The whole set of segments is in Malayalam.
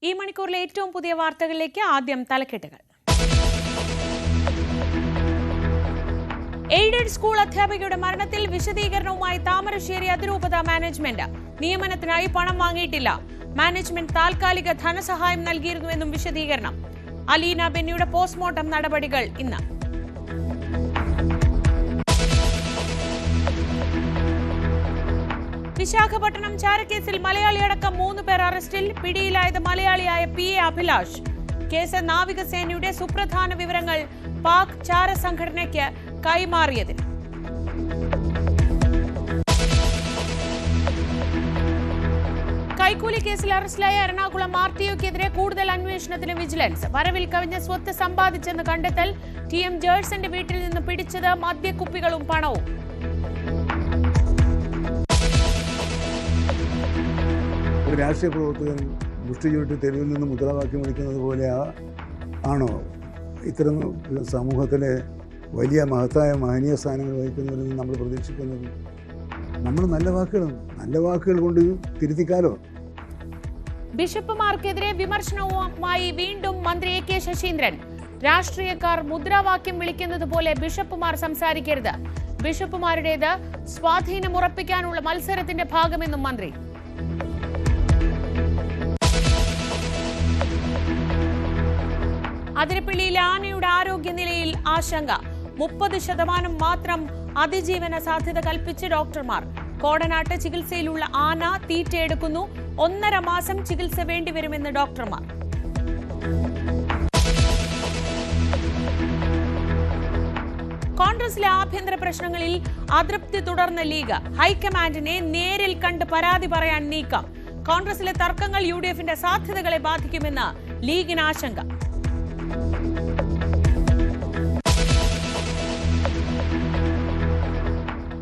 ഈ മണിക്കൂറിലെ ഏറ്റവും പുതിയ വാർത്തകളിലേക്ക് ആദ്യം തലക്കെട്ടുകൾ. എയ്ഡഡ് സ്കൂൾ അധ്യാപികയുടെ മരണത്തിൽ വിശദീകരണവുമായി താമരശ്ശേരി അതിരൂപത മാനേജ്മെന്റ്. നിയമനത്തിനായി പണം വാങ്ങിയിട്ടില്ല. മാനേജ്മെന്റ് താൽക്കാലിക ധനസഹായം നൽകിയിരുന്നുവെന്നും വിശദീകരണം. അലീന ബെന്നിയുടെ പോസ്റ്റ്മോർട്ടം നടപടികൾ ഇന്ന്. വിശാഖപട്ടണം ചാരക്കേസിൽ മലയാളിയടക്കം 3 പേർ അറസ്റ്റിൽ. പിടിയിലായത് മലയാളിയായ PA അഭിലാഷ്. കേസ് നാവികസേനയുടെ സുപ്രധാന വിവരങ്ങൾ പാക് ചാര സംഘടനയ്ക്ക് കൈമാറിയതിന്. കൈക്കൂലി കേസിൽ അറസ്റ്റിലായ എറണാകുളം RTOക്കെതിരെ കൂടുതൽ അന്വേഷണത്തിന് വിജിലൻസ്. വരവിൽ കവിഞ്ഞ സ്വത്ത് സമ്പാദിച്ചെന്ന് കണ്ടെത്തൽ. TM ജേഴ്സന്റെ വീട്ടിൽ നിന്ന് പിടിച്ചത് മദ്യക്കുപ്പികളും പണവും. ഒരു രാഷ്ട്രീയ പ്രവർത്തകൻ മുഷ്ടി ചുരുട്ടി തെരുവിൽ നിന്ന് മുദ്രാവാക്യം വിളിക്കുന്നത് പോലെ ആണോ ഇത്തരം സമൂഹത്തിലെ വലിയ മഹനീയ സ്ഥാനങ്ങൾ വഹിക്കുന്നവരിൽ നിന്ന് നമ്മൾ പ്രതീക്ഷിക്കുന്നത്? നമ്മൾ നല്ല വാക്കുകൾ കൊണ്ട് തിരുത്തിക്കാലോ. ബിഷപ്പുമാർക്കെതിരെ വിമർശനവുമായി വീണ്ടും മന്ത്രി AK ശശീന്ദ്രൻ. രാഷ്ട്രീയക്കാർ മുദ്രാവാക്യം വിളിക്കുന്നത് പോലെ ബിഷപ്പുമാർ സംസാരിക്കരുത്. ബിഷപ്പുമാരുടേത് സ്വാധീനം ഉറപ്പിക്കാനുള്ള മത്സരത്തിന്റെ ഭാഗമെന്നും മന്ത്രി. അതിരപ്പള്ളിയിലെ ആനയുടെ ആരോഗ്യനിലയിൽ ആശങ്ക. 30% മാത്രം അതിജീവന സാധ്യത കൽപ്പിച്ച് ഡോക്ടർമാർ. കോടനാട്ട് ചികിത്സയിലുള്ള ആന തീറ്റയെടുക്കുന്നു. 1.5 മാസം ചികിത്സ വേണ്ടിവരുമെന്ന് ഡോക്ടർമാർ. കോൺഗ്രസിലെ ആഭ്യന്തര പ്രശ്നങ്ങളിൽ അതൃപ്തി തുടർന്ന ലീഗ്. ഹൈക്കമാൻഡിനെ നേരിൽ കണ്ട് പരാതി പറയാൻ നീക്കം. കോൺഗ്രസിലെ തർക്കങ്ങൾ UDFന്റെ സാധ്യതകളെ ബാധിക്കുമെന്ന് ലീഗിന് ആശങ്ക.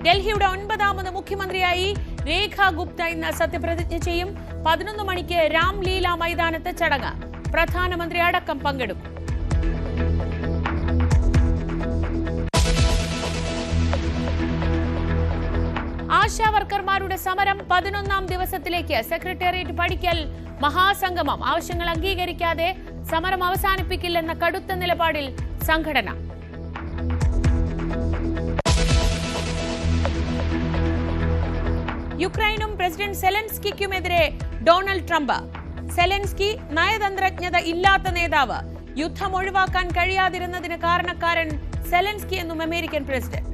ഡൽഹിയുടെ 9ാമത് മുഖ്യമന്ത്രിയായി രേഖ ഗുപ്ത ഇന്ന് സത്യപ്രതിജ്ഞ ചെയ്യും. 11 മണിക്ക് രാംലീല മൈതാനത്ത് ചടങ്ങ്. പ്രധാനമന്ത്രി അടക്കം പങ്കെടുക്കും. ആശാവർക്കർമാരുടെ സമരം 11ാം ദിവസത്തിലേക്ക്. സെക്രട്ടേറിയറ്റ് പടിക്കൽ മഹാസംഗമം. ആവശ്യങ്ങൾ അംഗീകരിക്കാതെ സമരം അവസാനിപ്പിക്കില്ലെന്ന കടുത്ത നിലപാടിൽ സംഘടന. യുക്രൈനും പ്രസിഡന്റ് സെലൻസ്കിക്കുമെതിരെ ഡൊണാൾഡ് ട്രംപ്. സെലൻസ്കി നയതന്ത്രജ്ഞത ഇല്ലാത്ത നേതാവ്. യുദ്ധം ഒഴിവാക്കാൻ കഴിയാതിരുന്നതിന് കാരണക്കാരൻ സെലൻസ്കി എന്നും American president.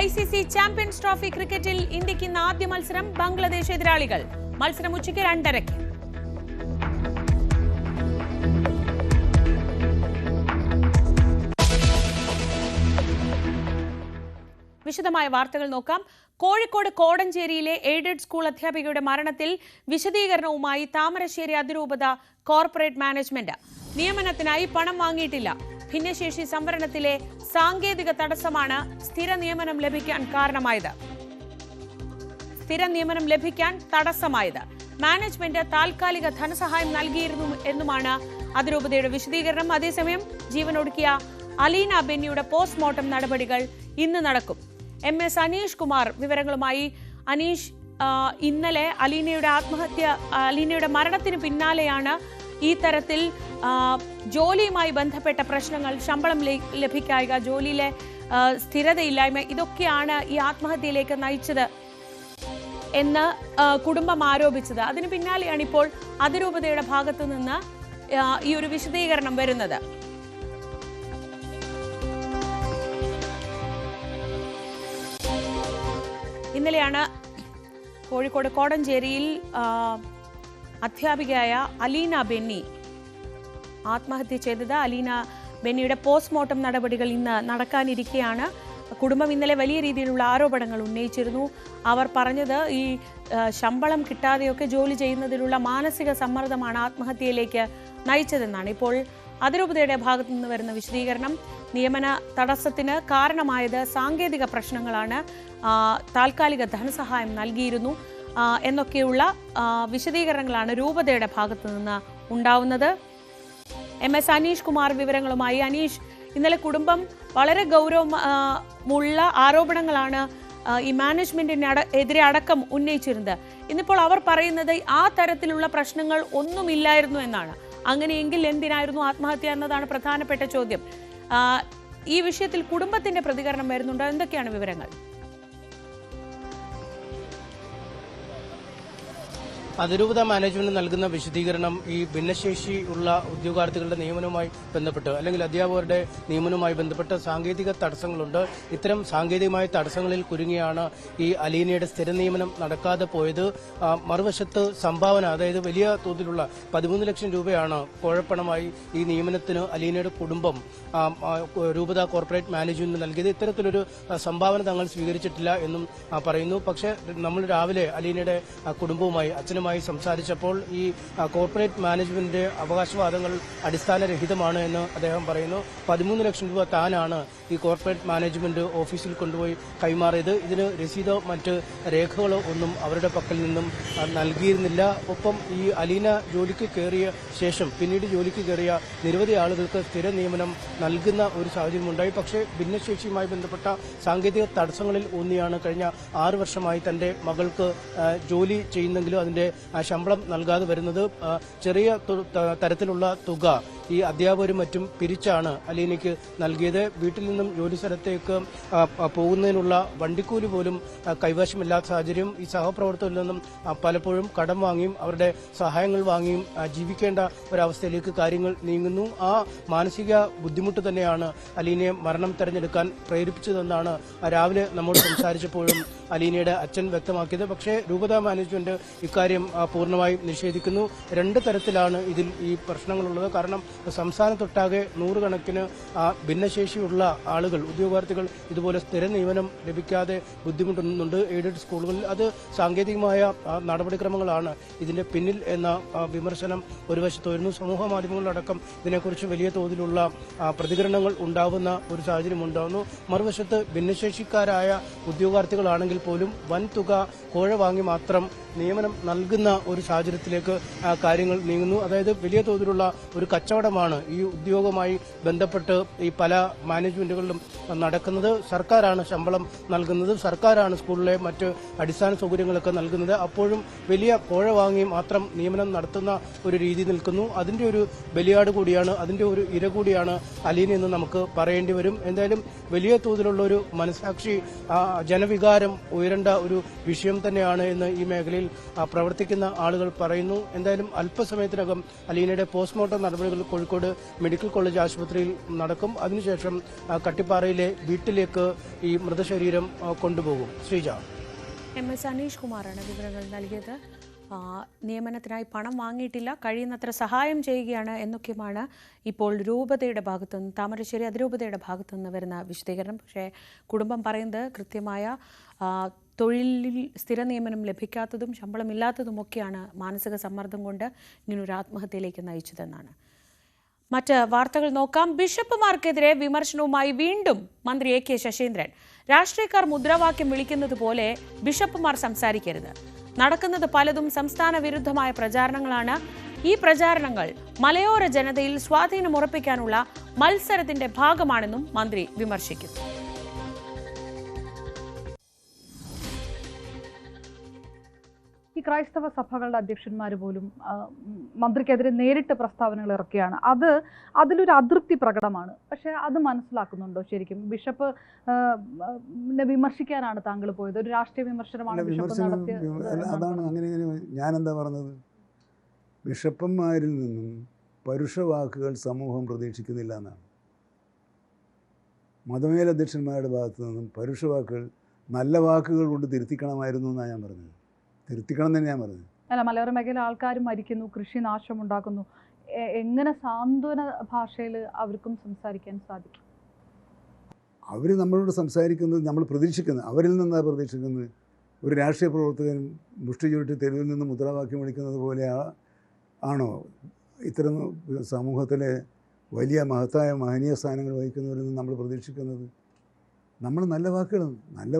ICC champions trophy ക്രിക്കറ്റിൽ ഇന്ത്യക്ക് ഇന്ന് ആദ്യ മത്സരം. ബംഗ്ലാദേശ് എതിരാളികൾ. മത്സരം ഉച്ചയ്ക്ക് 2:30. വിശദമായ വാർത്തകൾ നോക്കാം. കോഴിക്കോട് കോടഞ്ചേരിയിലെ എയ്ഡഡ് സ്കൂൾ അധ്യാപികയുടെ മരണത്തിൽ വിശദീകരണവുമായി താമരശ്ശേരി അതിരൂപത കോർപ്പറേറ്റ് മാനേജ്മെന്റ്. നിയമനത്തിനായി പണം വാങ്ങിയിട്ടില്ല. ഭിന്നശേഷി സംവരണത്തിലെ സാങ്കേതിക തടസ്സമാണ് സ്ഥിര നിയമനം ലഭിക്കാൻ തടസ്സമായത്. മാനേജ്മെന്റ് താൽക്കാലിക ധനസഹായം നൽകിയിരുന്നു എന്നുമാണ് അതിരൂപതയുടെ വിശദീകരണം. അതേസമയം ജീവനൊടുക്കിയ അലീന ബെന്നിയുടെ പോസ്റ്റ്മോർട്ടം നടപടികൾ ഇന്ന് നടക്കും. MS അനീഷ് കുമാർ വിവരങ്ങളുമായി. അനീഷ്, ഇന്നലെ അലീനയുടെ മരണത്തിന് പിന്നാലെയാണ് ഈ തരത്തിൽ ജോലിയുമായി ബന്ധപ്പെട്ട പ്രശ്നങ്ങൾ, ശമ്പളം ലഭിക്കായ്ക, ജോലിയിലെ സ്ഥിരതയില്ലായ്മ, ഇതൊക്കെയാണ് ഈ ആത്മഹത്യയിലേക്ക് നയിച്ചത് എന്ന് കുടുംബം ആരോപിച്ചത്. അതിന് പിന്നാലെയാണ് ഇപ്പോൾ അതിരൂപതയുടെ ഭാഗത്തു നിന്ന് ഈ ഒരു വിശദീകരണം വരുന്നത്. ഇന്നലെയാണ് കോഴിക്കോട് കോടഞ്ചേരിയിൽ അധ്യാപികയായ അലീന ബെന്നി ആത്മഹത്യ ചെയ്തത്. അലീന ബെന്നിയുടെ പോസ്റ്റ്മോർട്ടം നടപടികൾ ഇന്ന് നടക്കാനിരിക്കെയാണ്. കുടുംബം ഇന്നലെ വലിയ രീതിയിലുള്ള ആരോപണങ്ങൾ ഉന്നയിച്ചിരുന്നു. അവർ പറഞ്ഞത് ഈ ശമ്പളം കിട്ടാതെയൊക്കെ ജോലി ചെയ്യുന്നതിലുള്ള മാനസിക സമ്മർദ്ദമാണ് ആത്മഹത്യയിലേക്ക് നയിച്ചതെന്നാണ്. ഇപ്പോൾ അതിരൂപതയുടെ ഭാഗത്തു നിന്ന് വരുന്ന വിശദീകരണം, നിയമന തടസ്സത്തിന് കാരണമായത് സാങ്കേതിക പ്രശ്നങ്ങളാണ്, താൽക്കാലിക ധനസഹായം നൽകിയിരുന്നു എന്നൊക്കെയുള്ള വിശദീകരണങ്ങളാണ് രൂപതയുടെ ഭാഗത്തു നിന്ന് ഉണ്ടാവുന്നത്. MS അനീഷ് കുമാർ വിവരങ്ങളുമായി. അനീഷ്, ഇന്നലെ കുടുംബം വളരെ ഗൗരവമുള്ള ആരോപണങ്ങളാണ് ഈ മാനേജ്മെന്റിന് എതിരെ അടക്കം ഉന്നയിച്ചിരുന്നത്. ഇന്നിപ്പോൾ അവർ പറയുന്നത് ആ തരത്തിലുള്ള പ്രശ്നങ്ങൾ ഒന്നുമില്ലായിരുന്നു എന്നാണ്. അങ്ങനെയെങ്കിൽ എന്തിനായിരുന്നു ആത്മഹത്യ എന്നതാണ് പ്രധാനപ്പെട്ട ചോദ്യം. ഈ വിഷയത്തിൽ കുടുംബത്തിന്റെ പ്രതികരണം വരുന്നുണ്ട്. എന്തൊക്കെയാണ് വിവരങ്ങൾ? അതിരൂപത മാനേജ്മെന്റ് നൽകുന്ന വിശദീകരണം ഈ ഭിന്നശേഷി ഉള്ള ഉദ്യോഗാർത്ഥികളുടെ നിയമനവുമായി ബന്ധപ്പെട്ട് അല്ലെങ്കിൽ അധ്യാപകരുടെ നിയമനവുമായി ബന്ധപ്പെട്ട് സാങ്കേതിക തടസ്സങ്ങളുണ്ട്. ഇത്തരം സാങ്കേതികമായ തടസ്സങ്ങളിൽ കുരുങ്ങിയാണ് ഈ അലീനയുടെ സ്ഥിര നിയമനം നടക്കാതെ പോയത്. മറുവശത്ത് സംഭാവന, അതായത് വലിയ തോതിലുള്ള 13 ലക്ഷം രൂപയാണ് കോഴപ്പണമായി ഈ നിയമനത്തിന് അലീനയുടെ കുടുംബം രൂപത കോർപ്പറേറ്റ് മാനേജ്മെന്റിന് നൽകിയത്. ഇത്തരത്തിലൊരു സംഭാവന തങ്ങൾ സ്വീകരിച്ചിട്ടില്ല എന്നും പറയുന്നു. പക്ഷേ നമ്മൾ രാവിലെ അലീനയുടെ കുടുംബവുമായി അച്ഛനുമായി സംസാരിച്ചപ്പോൾ ഈ കോർപ്പറേറ്റ് മാനേജ്മെന്റിന്റെ അവകാശവാദങ്ങൾ അടിസ്ഥാനരഹിതമാണ് എന്ന് അദ്ദേഹം പറയുന്നു. 13 ലക്ഷം രൂപ താനാണ് ഈ കോർപ്പറേറ്റ് മാനേജ്മെന്റ് ഓഫീസിൽ കൊണ്ടുപോയി കൈമാറിയത്. ഇതിന് രസീതോ മറ്റ് രേഖകളോ ഒന്നും അവരുടെ പക്കൽ നിന്നും നൽകിയിരുന്നില്ല. ഒപ്പം ഈ അലീന ജോലിക്ക് കയറിയ ശേഷം പിന്നീട് ജോലിക്ക് കയറിയ നിരവധി ആളുകൾക്ക് സ്ഥിര നിയമനം നൽകുന്ന ഒരു സാഹചര്യമുണ്ടായി. പക്ഷേ ഭിന്നശേഷിയുമായി ബന്ധപ്പെട്ട സാങ്കേതിക തടസ്സങ്ങളിൽ ഊന്നിയാണ് കഴിഞ്ഞ 6 വർഷമായി തന്റെ മകൾക്ക് ജോലി ചെയ്യുന്നെങ്കിലും അതിന്റെ ശമ്പളം നൽകാതെ വരുന്നത്. ചെറിയ തരത്തിലുള്ള തുക ഈ അധ്യാപകരും മറ്റും പിരിച്ചാണ് അലീനയ്ക്ക് നൽകിയത്. വീട്ടിൽ നിന്നും ജോലി സ്ഥലത്തേക്ക് പോകുന്നതിനുള്ള വണ്ടിക്കൂലി പോലും കൈവശമില്ലാത്ത സാഹചര്യം. ഈ സഹപ്രവർത്തകരിൽ നിന്നും പലപ്പോഴും കടം വാങ്ങിയും അവരുടെ സഹായങ്ങൾ വാങ്ങിയും ജീവിക്കേണ്ട ഒരവസ്ഥയിലേക്ക് കാര്യങ്ങൾ നീങ്ങുന്നു. ആ മാനസിക ബുദ്ധിമുട്ട് തന്നെയാണ് അലീനയെ മരണം തെരഞ്ഞെടുക്കാൻ പ്രേരിപ്പിച്ചതെന്നാണ് രാവിലെ നമ്മോട് സംസാരിച്ചപ്പോഴും അലീനയുടെ അച്ഛൻ വ്യക്തമാക്കിയത്. പക്ഷേ രൂപത മാനേജ്മെന്റ് ഇക്കാര്യം പൂർണ്ണമായും നിഷേധിക്കുന്നു. 2 തരത്തിലാണ് ഇതിൽ ഈ പ്രശ്നങ്ങളുള്ളത്. കാരണം സംസ്ഥാനത്തൊട്ടാകെ 100 കണക്കിന് ഭിന്നശേഷിയുള്ള ആളുകൾ, ഉദ്യോഗാർത്ഥികൾ ഇതുപോലെ സ്ഥിര നിയമനം ലഭിക്കാതെ ബുദ്ധിമുട്ടുന്നുണ്ട് എയ്ഡഡ് സ്കൂളുകളിൽ. അത് സാങ്കേതികമായ നടപടിക്രമങ്ങളാണ് ഇതിന്റെ പിന്നിൽ എന്ന വിമർശനം ഒരു വശത്ത് വരുന്നു. സമൂഹ മാധ്യമങ്ങളിലടക്കം ഇതിനെക്കുറിച്ച് വലിയ തോതിലുള്ള പ്രതികരണങ്ങൾ ഉണ്ടാവുന്ന ഒരു സാഹചര്യം ഉണ്ടാകുന്നു. മറുവശത്ത് ഭിന്നശേഷിക്കാരായ ഉദ്യോഗാർത്ഥികളാണെങ്കിൽ പോലും വൻ തുക കോഴ വാങ്ങി മാത്രം നിയമനം നൽകുന്ന ഒരു സാഹചര്യത്തിലേക്ക് കാര്യങ്ങൾ നീങ്ങുന്നു. അതായത് വലിയ തോതിലുള്ള ഒരു കച്ചവടമാണ് ഈ ഉദ്യോഗവുമായി ബന്ധപ്പെട്ട് ഈ പല മാനേജ്മെന്റുകളിലും നടക്കുന്നത്. സർക്കാരാണ് ശമ്പളം നൽകുന്നത്, സർക്കാരാണ് സ്കൂളിലെ മറ്റ് അടിസ്ഥാന സൗകര്യങ്ങളൊക്കെ നൽകുന്നത്. അപ്പോഴും വലിയ കോഴ വാങ്ങി മാത്രം നിയമനം നടത്തുന്ന ഒരു രീതി നിൽക്കുന്നു. അതിന്റെ ഒരു ബലിയാട് കൂടിയാണ്, അതിന്റെ ഒരു ഇര കൂടിയാണ് അലീന എന്ന് നമുക്ക് പറയേണ്ടി വരും. എന്തായാലും വലിയ തോതിലുള്ള ഒരു മനസാക്ഷി ജനവികാരം ഉയരേണ്ട ഒരു വിഷയം തന്നെയാണ് എന്ന് ഈ മേഖലയിൽ പ്രവർത്തിക്കുന്ന ആളുകൾ പറയുന്നു. എന്തായാലും അല്പസമയത്തിനകം അലീനയുടെ പോസ്റ്റ്മോർട്ടം നടപടികൾ കോഴിക്കോട് മെഡിക്കൽ കോളേജ് ആശുപത്രിയിൽ നടക്കും. അതിനുശേഷം കട്ടിപ്പാറയിലെ വീട്ടിലേക്ക് ഈ മൃതശരീരം കൊണ്ടുപോകും. ശ്രീജ. MS അനീഷ് കുമാറാണ് വിവരങ്ങൾ നൽകിയത്. നിയമനത്തിനായി പണം വാങ്ങിയിട്ടില്ല, കഴിയുന്നത്ര സഹായം ചെയ്യുകയാണ് എന്നൊക്കെയുമാണ് ഇപ്പോൾ രൂപതയുടെ ഭാഗത്തുനിന്ന്, താമരശ്ശേരി അതിരൂപതയുടെ ഭാഗത്തുനിന്ന് വരുന്ന വിശദീകരണം. പക്ഷേ കുടുംബം പറയുന്നത് കൃത്യമായ തൊഴിലിൽ സ്ഥിര നിയമനം ലഭിക്കാത്തതും ശമ്പളമില്ലാത്തതുമൊക്കെയാണ് മാനസിക സമ്മർദ്ദം കൊണ്ട് ഇങ്ങനൊരു ആത്മഹത്യയിലേക്ക് നയിച്ചതെന്നാണ്. മറ്റ് വാർത്തകൾ നോക്കാം. ബിഷപ്പുമാർക്കെതിരെ വിമർശനവുമായി വീണ്ടും മന്ത്രി AK ശശീന്ദ്രൻ. രാഷ്ട്രീയക്കാർ മുദ്രാവാക്യം വിളിക്കുന്നത് പോലെ ബിഷപ്പുമാർ സംസാരിക്കരുത്. നടക്കുന്നത് പലതും സംസ്ഥാന വിരുദ്ധമായ പ്രചാരണങ്ങളാണ്. ഈ പ്രചാരണങ്ങൾ മലയോര ജനതയിൽ സ്വാധീനം ഉറപ്പിക്കാനുള്ള മത്സരത്തിന്റെ ഭാഗമാണെന്നും മന്ത്രി വിമർശിക്കുന്നു. ഈ ക്രൈസ്തവ സഭകളുടെ അധ്യക്ഷന്മാർ പോലും മന്ത്രിക്കെതിരെ നേരിട്ട് പ്രസ്താവനകൾ ഇറക്കുകയാണ്. അതിലൊരു അതൃപ്തി പ്രകടമാണ്. പക്ഷേ അത് മനസ്സിലാക്കുന്നുണ്ടോ ശരിക്കും? ബിഷപ്പ് വിമർശിക്കാനാണ് താങ്കൾ പോയത്, ഒരു രാഷ്ട്രീയ വിമർശനമാണ് ബിഷപ്പ് നടത്തിയത്. അതാണ് അങ്ങനെ ഞാനെന്താ പറഞ്ഞത്? ബിഷപ്പന്മാരിൽ നിന്നും പരുഷവാക്കുകൾ സമൂഹം പ്രതീക്ഷിക്കുന്നില്ല എന്നാണ്. മതമേലധ്യക്ഷന്മാരുടെ ഭാഗത്തു നിന്നും പരുഷവാക്കുകൾ നല്ല വാക്കുകൾ കൊണ്ട് തിരുത്തിക്കണമായിരുന്നു എന്നാണ് ഞാൻ പറഞ്ഞത്. തിരുത്തിക്കണം തന്നെ ഞാൻ പറഞ്ഞത്. അല്ല, മലയോര മേഖല ആൾക്കാർ മരിക്കുന്നു, കൃഷി നാശമുണ്ടാക്കുന്നു. എങ്ങനെ സാന്ത്വന ഭാഷയിൽ അവർക്കും സംസാരിക്കാൻ സാധിക്കും? അവർ നമ്മളോട് സംസാരിക്കുന്നത് നമ്മൾ പ്രതീക്ഷിക്കുന്നത്, അവരിൽ നിന്നാണ് പ്രതീക്ഷിക്കുന്നത്. ഒരു രാഷ്ട്രീയ പ്രവർത്തകൻ മുഷ്ടി ചുരുട്ടി തെരുവിൽ നിന്ന് മുദ്രാവാക്യം വിളിക്കുന്നത് പോലെ ആണോ ഇത്തരം സമൂഹത്തിലെ വലിയ മഹനീയ സ്ഥാനങ്ങൾ വഹിക്കുന്നവരിൽ നിന്ന് നമ്മൾ പ്രതീക്ഷിക്കുന്നത്? നമ്മൾ നല്ല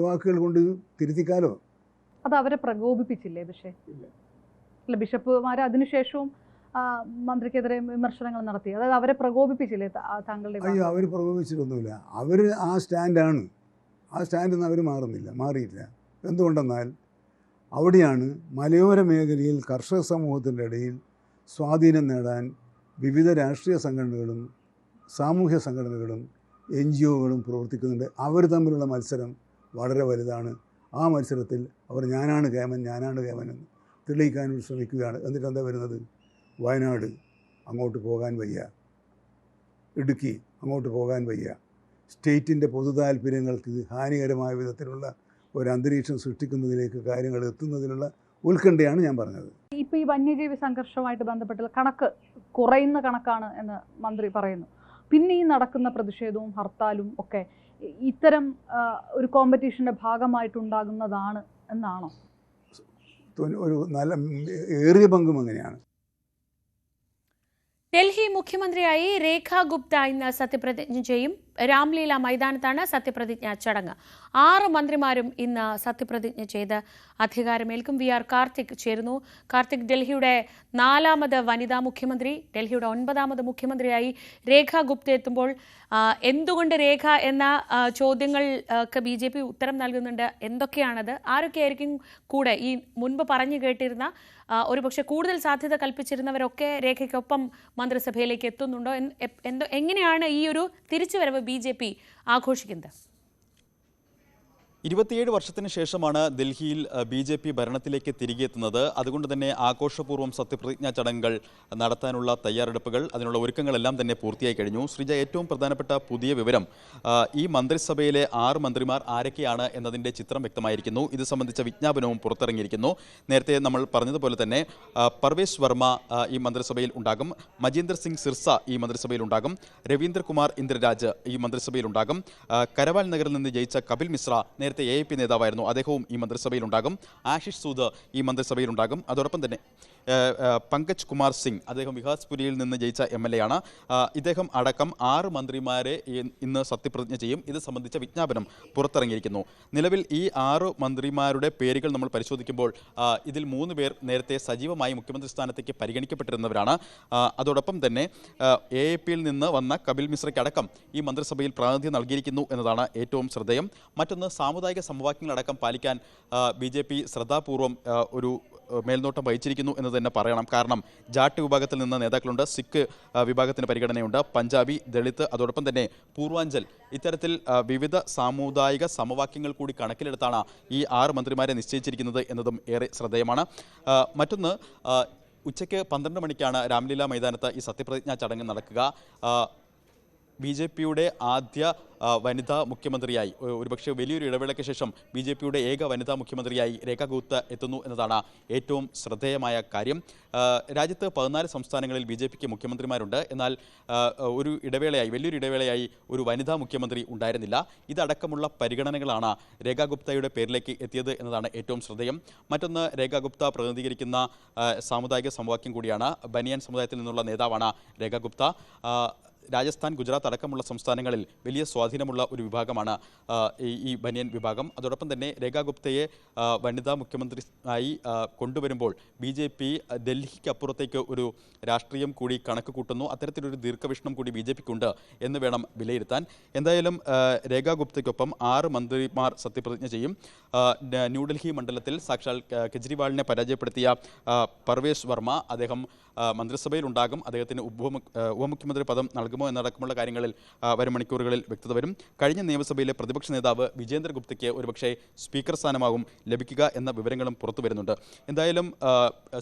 വാക്കുകൾ കൊണ്ട് തിരുത്തിക്കാലോ. അത് അവരെ പ്രകോപിപ്പിച്ചില്ലേ? പക്ഷേ അല്ല, ബിഷപ്പുമാർ അതിനുശേഷവും മന്ത്രിക്കെതിരെ വിമർശനങ്ങൾ നടത്തി. അതായത് അവരെ പ്രകോപിപ്പിച്ചില്ലേ താങ്കളുടെ? അയ്യോ, അവർ പ്രകോപിച്ചിട്ടൊന്നുമില്ല. അവർ ആ സ്റ്റാൻഡാണ്. ആ സ്റ്റാൻഡിൽ നിന്ന് അവർ മാറിയില്ല. എന്തുകൊണ്ടെന്നാൽ അവിടെയാണ് മലയോര മേഖലയിൽ കർഷക സമൂഹത്തിൻ്റെ ഇടയിൽ സ്വാധീനം നേടാൻ വിവിധ രാഷ്ട്രീയ സംഘടനകളും സാമൂഹ്യ സംഘടനകളും NGOകളും പ്രവർത്തിക്കുന്നുണ്ട്. അവർ തമ്മിലുള്ള മത്സരം വളരെ വലുതാണ്. ആ മത്സരത്തിൽ അവർ ഞാനാണ് കേമൻ എന്ന് തെളിയിക്കാൻ ശ്രമിക്കുകയാണ്. എന്നിട്ട് എന്താ വരുന്നത്? വയനാട് അങ്ങോട്ട് പോകാൻ വയ്യ, ഇടുക്കി അങ്ങോട്ട് പോകാൻ വയ്യ. സ്റ്റേറ്റിൻ്റെ പൊതു താല്പര്യങ്ങൾക്ക് ഹാനികരമായ വിധത്തിലുള്ള ഒരു അന്തരീക്ഷം സൃഷ്ടിക്കുന്നതിലേക്ക് കാര്യങ്ങൾ എത്തുന്നതിനുള്ള ഉത്കണ്ഠയാണ് ഞാൻ പറഞ്ഞത്. ഇപ്പോൾ ഈ വന്യജീവി സംഘർഷവുമായിട്ട് ബന്ധപ്പെട്ടുള്ള കണക്ക് കുറയുന്ന കണക്കാണ് എന്ന് മന്ത്രി പറയുന്നു. പിന്നെ ഈ നടക്കുന്ന പ്രതിഷേധവും ഹർത്താലും ഒക്കെ ഇത്തരം ഒരു കോമ്പറ്റീഷൻ്റെ ഭാഗമായിട്ടുണ്ടാകുന്നതാണ് എന്നാണോ? ഒരു നല്ല ഏറിയ പങ്കും അങ്ങനെയാണ്. ഡൽഹി മുഖ്യമന്ത്രിയായി രേഖ ഗുപ്ത ഇന്ന് സത്യപ്രതിജ്ഞ ചെയ്യും. രാംലീല മൈതാനത്താണ് സത്യപ്രതിജ്ഞാ ചടങ്ങ്. 6 മന്ത്രിമാരും ഇന്ന് സത്യപ്രതിജ്ഞ ചെയ്ത് അധികാരമേൽക്കും. VR കാർത്തിക് ചേരുന്നു. കാർത്തിക്, ഡൽഹിയുടെ 4ാമത് വനിതാ മുഖ്യമന്ത്രി, ഡൽഹിയുടെ 9ാമത് മുഖ്യമന്ത്രിയായി രേഖ ഗുപ്ത എത്തുമ്പോൾ എന്തുകൊണ്ട് രേഖ എന്ന ചോദ്യങ്ങൾക്ക് BJP ഉത്തരം നൽകുന്നുണ്ട്. എന്തൊക്കെയാണത്? ആരൊക്കെയായിരിക്കും കൂടെ? ഈ മുൻപ് പറഞ്ഞു കേട്ടിരുന്ന ഒരുപക്ഷെ കൂടുതൽ സാധ്യത കൽപ്പിച്ചിരുന്നവരൊക്കെ രേഖയ്ക്കൊപ്പം മന്ത്രിസഭയിലേക്ക് എത്തുന്നുണ്ടോ? എങ്ങനെയാണ് ഈ ഒരു തിരിച്ചുവരവ് BJP ആഘോഷിക്കുന്നത്? 27 വർഷത്തിന് ശേഷമാണ് ഡൽഹിയിൽ BJP ഭരണത്തിലേക്ക് തിരികെ എത്തുന്നത്. അതുകൊണ്ട് തന്നെ ആഘോഷപൂർവ്വം സത്യപ്രതിജ്ഞാ ചടങ്ങുകൾ നടത്താനുള്ള തയ്യാറെടുപ്പുകൾ, അതിനുള്ള ഒരുക്കങ്ങളെല്ലാം തന്നെ പൂർത്തിയായി കഴിഞ്ഞു. ശ്രീജ, ഏറ്റവും പ്രധാനപ്പെട്ട പുതിയ വിവരം, ഈ മന്ത്രിസഭയിലെ 6 മന്ത്രിമാർ ആരൊക്കെയാണ് എന്നതിൻ്റെ ചിത്രം വ്യക്തമായിരിക്കുന്നു. ഇത് സംബന്ധിച്ച വിജ്ഞാപനവും പുറത്തിറങ്ങിയിരിക്കുന്നു. നേരത്തെ നമ്മൾ പറഞ്ഞതുപോലെ തന്നെ പർവേസ് വർമ്മ ഈ മന്ത്രിസഭയിൽ ഉണ്ടാകും, മജീന്ദർ സിംഗ് സിർസ ഈ മന്ത്രിസഭയിൽ ഉണ്ടാകും, രവീന്ദ്രകുമാർ ഇന്ദ്രരാജ് ഈ മന്ത്രിസഭയിൽ ഉണ്ടാകും, കരവാൽ നഗറിൽ നിന്ന് ജയിച്ച കപിൽ മിശ്ര നേരത്തെ AAP നേതാവായിരുന്നു, അദ്ദേഹവും ഈ മന്ത്രിസഭയിൽ ഉണ്ടാകും, ആശിഷ് സൂദ് ഈ മന്ത്രിസഭയിൽ ഉണ്ടാകും. അതോടൊപ്പം തന്നെ പങ്കജ് കുമാർ സിംഗ്, അദ്ദേഹം വികാസ്പുരിയിൽ നിന്ന് ജയിച്ച MLA ആണ്. ഇദ്ദേഹം അടക്കം 6 മന്ത്രിമാരെ ഇന്ന് സത്യപ്രതിജ്ഞ ചെയ്യും. ഇത് സംബന്ധിച്ച വിജ്ഞാപനം പുറത്തിറങ്ങിയിരിക്കുന്നു. നിലവിൽ ഈ 6 മന്ത്രിമാരുടെ പേരുകൾ നമ്മൾ പരിശോധിക്കുമ്പോൾ ഇതിൽ 3 പേർ നേരത്തെ സജീവമായി മുഖ്യമന്ത്രി സ്ഥാനത്തേക്ക് പരിഗണിക്കപ്പെട്ടിരുന്നവരാണ്. അതോടൊപ്പം തന്നെ AAPയിൽ നിന്ന് വന്ന കപിൽ മിശ്രയ്ക്കടക്കം ഈ മന്ത്രിസഭയിൽ പ്രാതിനിധ്യം നൽകിയിരിക്കുന്നു എന്നതാണ് ഏറ്റവും ശ്രദ്ധേയം. മറ്റൊന്ന്, സാമുദായിക സമവാക്യങ്ങളടക്കം പാലിക്കാൻ BJP ശ്രദ്ധാപൂർവം ഒരു മേൽനോട്ടം വഹിച്ചിരിക്കുന്നു എന്ന് തന്നെ പറയണം. കാരണം ജാട്ട് വിഭാഗത്തിൽ നിന്ന് നേതാക്കളുണ്ട്, സിഖ് വിഭാഗത്തിന് പരിഗണനയുണ്ട്, പഞ്ചാബി, ദളിത്, അതോടൊപ്പം തന്നെ പൂർവാഞ്ചൽ, ഇത്തരത്തിൽ വിവിധ സാമുദായിക സമവാക്യങ്ങൾ കൂടി കണക്കിലെടുത്താണ് ഈ 6 മന്ത്രിമാരെ നിശ്ചയിച്ചിരിക്കുന്നത് എന്നതും ഏറെ ശ്രദ്ധേയമാണ്. മറ്റൊന്ന്, ഉച്ചയ്ക്ക് 12 മണിക്കാണ് രാംലീല മൈതാനത്ത് ഈ സത്യപ്രതിജ്ഞാ ചടങ്ങ് നടക്കുക. BJPയുടെ ആദ്യ വനിതാ മുഖ്യമന്ത്രിയായി, ഒരുപക്ഷെ വലിയൊരു ഇടവേളയ്ക്ക് ശേഷം BJPയുടെ ഏക വനിതാ മുഖ്യമന്ത്രിയായി രേഖ ഗുപ്ത എത്തുന്നു എന്നതാണ് ഏറ്റവും ശ്രദ്ധേയമായ കാര്യം. രാജ്യത്ത് 14 സംസ്ഥാനങ്ങളിൽ BJPക്ക് മുഖ്യമന്ത്രിമാരുണ്ട്. എന്നാൽ ഒരു ഇടവേളയായി, വലിയൊരു ഇടവേളയായി ഒരു വനിതാ മുഖ്യമന്ത്രി ഉണ്ടായിരുന്നില്ല. ഇതടക്കമുള്ള പരിഗണനകളാണ് രേഖ ഗുപ്തയുടെ പേരിലേക്ക് എത്തിയത് എന്നതാണ് ഏറ്റവും ശ്രദ്ധേയം. മറ്റൊന്ന്, രേഖ ഗുപ്ത പ്രതിനിധീകരിക്കുന്ന സാമുദായിക സമവാക്യം കൂടിയാണ്. ബനിയൻ സമുദായത്തിൽ നിന്നുള്ള നേതാവാണ് രേഖ ഗുപ്ത. രാജസ്ഥാൻ, ഗുജറാത്ത് അടക്കമുള്ള സംസ്ഥാനങ്ങളിൽ വലിയ സ്വാധീനമുള്ള ഒരു വിഭാഗമാണ് ഈ ബനിയൻ വിഭാഗം. അതോടൊപ്പം തന്നെ രേഖ ഗുപ്തയെ വനിതാ മുഖ്യമന്ത്രി ആയി കൊണ്ടുവരുമ്പോൾ BJP ഡൽഹിക്കപ്പുറത്തേക്ക് ഒരു രാഷ്ട്രീയം കൂടി കണക്ക് കൂട്ടുന്നു. അത്തരത്തിലൊരു ദീർഘവീക്ഷണം കൂടി BJPക്കുണ്ട് എന്ന് വേണം വിലയിരുത്താൻ. എന്തായാലും രേഖ ഗുപ്തയ്ക്കൊപ്പം 6 മന്ത്രിമാർ സത്യപ്രതിജ്ഞ ചെയ്യും. ന്യൂഡൽഹി മണ്ഡലത്തിൽ സാക്ഷാൽ കെജ്രിവാളിനെ പരാജയപ്പെടുത്തിയ പർവേസ് വർമ്മ, അദ്ദേഹം മന്ത്രിസഭയിൽ ഉണ്ടാകും. അദ്ദേഹത്തിന് ഉപമുഖ്യമന്ത്രി പദം നൽകുമോ എന്നടക്കമുള്ള കാര്യങ്ങളിൽ വരും മണിക്കൂറുകളിൽ വ്യക്തത വരും. കഴിഞ്ഞ നിയമസഭയിലെ പ്രതിപക്ഷ നേതാവ് വിജേന്ദർ ഗുപ്തയ്ക്ക് ഒരുപക്ഷെ സ്പീക്കർ സ്ഥാനമാകും ലഭിക്കുക എന്ന വിവരങ്ങളും പുറത്തു വരുന്നുണ്ട്. എന്തായാലും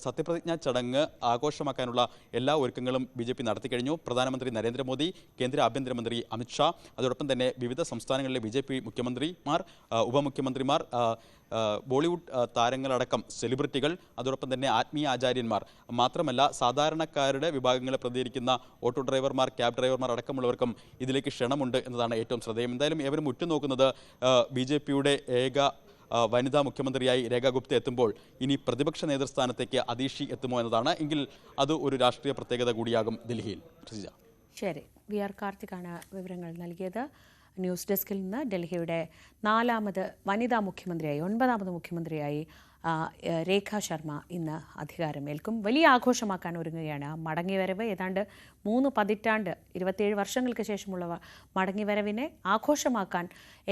സത്യപ്രതിജ്ഞാ ചടങ്ങ് ആഘോഷമാക്കാനുള്ള എല്ലാ ഒരുക്കങ്ങളും BJP നടത്തിക്കഴിഞ്ഞു. പ്രധാനമന്ത്രി നരേന്ദ്രമോദി, കേന്ദ്ര ആഭ്യന്തരമന്ത്രി അമിത്ഷാ, അതോടൊപ്പം തന്നെ വിവിധ സംസ്ഥാനങ്ങളിലെ BJP മുഖ്യമന്ത്രിമാർ, ഉപമുഖ്യമന്ത്രിമാർ, ബോളിവുഡ് താരങ്ങളടക്കം സെലിബ്രിറ്റികൾ, അതോടൊപ്പം തന്നെ ആത്മീയ ആചാര്യന്മാർ, മാത്രമല്ല സാധാരണക്കാരുടെ വിഭാഗങ്ങളെ പ്രതികരിക്കുന്ന ഓട്ടോ ഡ്രൈവർമാർ, ക്യാബ് ഡ്രൈവർമാർ അടക്കമുള്ളവർക്കും ഇതിലേക്ക് ക്ഷണമുണ്ട് എന്നതാണ് ഏറ്റവും ശ്രദ്ധേയം. എന്തായാലും ഏവരും ഉറ്റുനോക്കുന്നത് BJPയുടെ ഏക വനിതാ മുഖ്യമന്ത്രിയായി രേഖ ഗുപ്ത എത്തുമ്പോൾ ഇനി പ്രതിപക്ഷ നേതൃസ്ഥാനത്തേക്ക് അതീഷി എത്തുമോ എന്നതാണ്. എങ്കിൽ അത് ഒരു രാഷ്ട്രീയ പ്രത്യേകത കൂടിയാകും ഡൽഹിയിൽ. ശരി, VR കാർത്തികാണ് വിവരങ്ങൾ നൽകിയത്. ന്യൂസ് ഡെസ്കിൽ നിന്ന് ഡൽഹിയുടെ 4ാമത് വനിതാ മുഖ്യമന്ത്രിയായി, 9ാമത് മുഖ്യമന്ത്രിയായി രേഖ ശർമ്മ ഇന്ന് അധികാരമേൽക്കും. വലിയ ആഘോഷമാക്കാൻ ഒരുങ്ങുകയാണ്. മടങ്ങിവരവ് ഏതാണ്ട് 3 പതിറ്റാണ്ട് 27 വർഷങ്ങൾക്ക് ശേഷമുള്ള മടങ്ങിവരവിനെ ആഘോഷമാക്കാൻ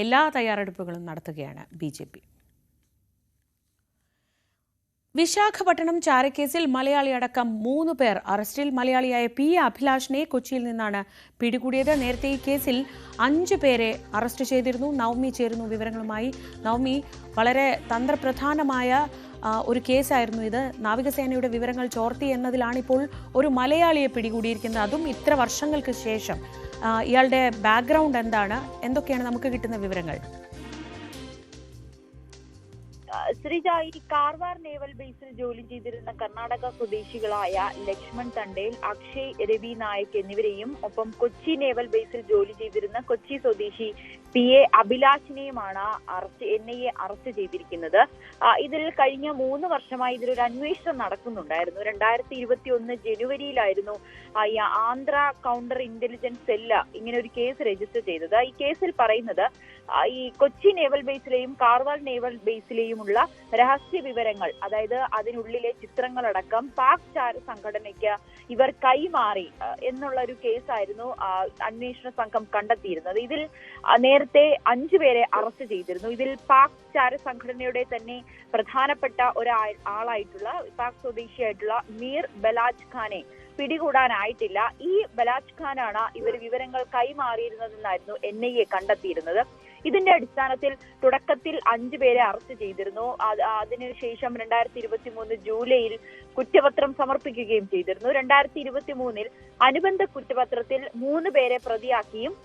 എല്ലാ തയ്യാറെടുപ്പുകളും നടത്തുകയാണ് BJP. വിശാഖപട്ടണം ചാരക്കേസിൽ മലയാളി അടക്കം 3 പേർ അറസ്റ്റിൽ. മലയാളിയായ P. അഭിലാഷിനെ കൊച്ചിയിൽ നിന്നാണ് പിടികൂടിയത്. നേരത്തെ ഈ കേസിൽ 5 പേരെ അറസ്റ്റ് ചെയ്തിരുന്നു. നവമി ചേരുന്നു വിവരങ്ങളുമായി. നവമി, വളരെ തന്ത്രപ്രധാനമായ ഒരു കേസായിരുന്നു ഇത്. നാവികസേനയുടെ വിവരങ്ങൾ ചോർത്തി എന്നതിലാണിപ്പോൾ ഒരു മലയാളിയെ പിടികൂടിയിരിക്കുന്നത്, അതും ഇത്ര വർഷങ്ങൾക്ക് ശേഷം. ഇയാളുടെ ബാക്ക്ഗ്രൗണ്ട് എന്താണ്? എന്തൊക്കെയാണ് നമുക്ക് കിട്ടുന്ന വിവരങ്ങൾ? ശ്രീജ, ഈ കാർവാർ നേവൽ ബേസിൽ ജോലി ചെയ്തിരുന്ന കർണാടക സ്വദേശികളായ ലക്ഷ്മൺ തണ്ടേൽ, അക്ഷയ് രവി നായക് എന്നിവരെയും ഒപ്പം കൊച്ചി നേവൽ ബേസിൽ ജോലി ചെയ്തിരുന്ന കൊച്ചി സ്വദേശി PA അഭിലാഷിനെയുമാണ് NIA അറസ്റ്റ് ചെയ്തിരിക്കുന്നത്. ഇതിൽ കഴിഞ്ഞ 3 വർഷമായി ഇതിലൊരു അന്വേഷണം നടക്കുന്നുണ്ടായിരുന്നു. 2021 ജനുവരിയിലായിരുന്നു ഈ ആന്ധ്ര കൗണ്ടർ ഇന്റലിജൻസ് സെല്ല് ഇങ്ങനെ ഒരു കേസ് രജിസ്റ്റർ ചെയ്തത്. ഈ കേസിൽ പറയുന്നത് ഈ കൊച്ചി നേവൽ ബേസിലെയും കാർവാർ നേവൽ ബേസിലെയുമുള്ള രഹസ്യ വിവരങ്ങൾ, അതായത് അതിനുള്ളിലെ ചിത്രങ്ങളടക്കം പാക് ചാര സംഘടനയ്ക്ക് ഇവർ കൈമാറി എന്നുള്ള ഒരു കേസായിരുന്നു അന്വേഷണ സംഘം കണ്ടെത്തിയിരുന്നത്. ഇതിൽ നേരത്തെ 5 പേരെ അറസ്റ്റ് ചെയ്തിരുന്നു. ഇതിൽ പാക് ചാര സംഘടനയുടെ തന്നെ പ്രധാനപ്പെട്ട ഒരാളായിട്ടുള്ള പാക് സ്വദേശിയായിട്ടുള്ള മീർ ബലാജ് ഖാനെ പിടികൂടാനായിട്ടില്ല. ഈ ബലാജ് ഖാനാണ് ഇവർ വിവരങ്ങൾ കൈമാറിയിരുന്നതെന്നായിരുന്നു NIA കണ്ടെത്തിയിരുന്നത്. ഇതിന്റെ അടിസ്ഥാനത്തിൽ തുടക്കത്തിൽ 5 പേരെ അറസ്റ്റ് ചെയ്തിരുന്നു. അതിനുശേഷം 2023 ജൂലൈയിൽ കുറ്റപത്രം സമർപ്പിക്കുകയും ചെയ്തിരുന്നു. 2023 അനുബന്ധ കുറ്റപത്രത്തിൽ 3 പേരെ പ്രതിയാക്കിയും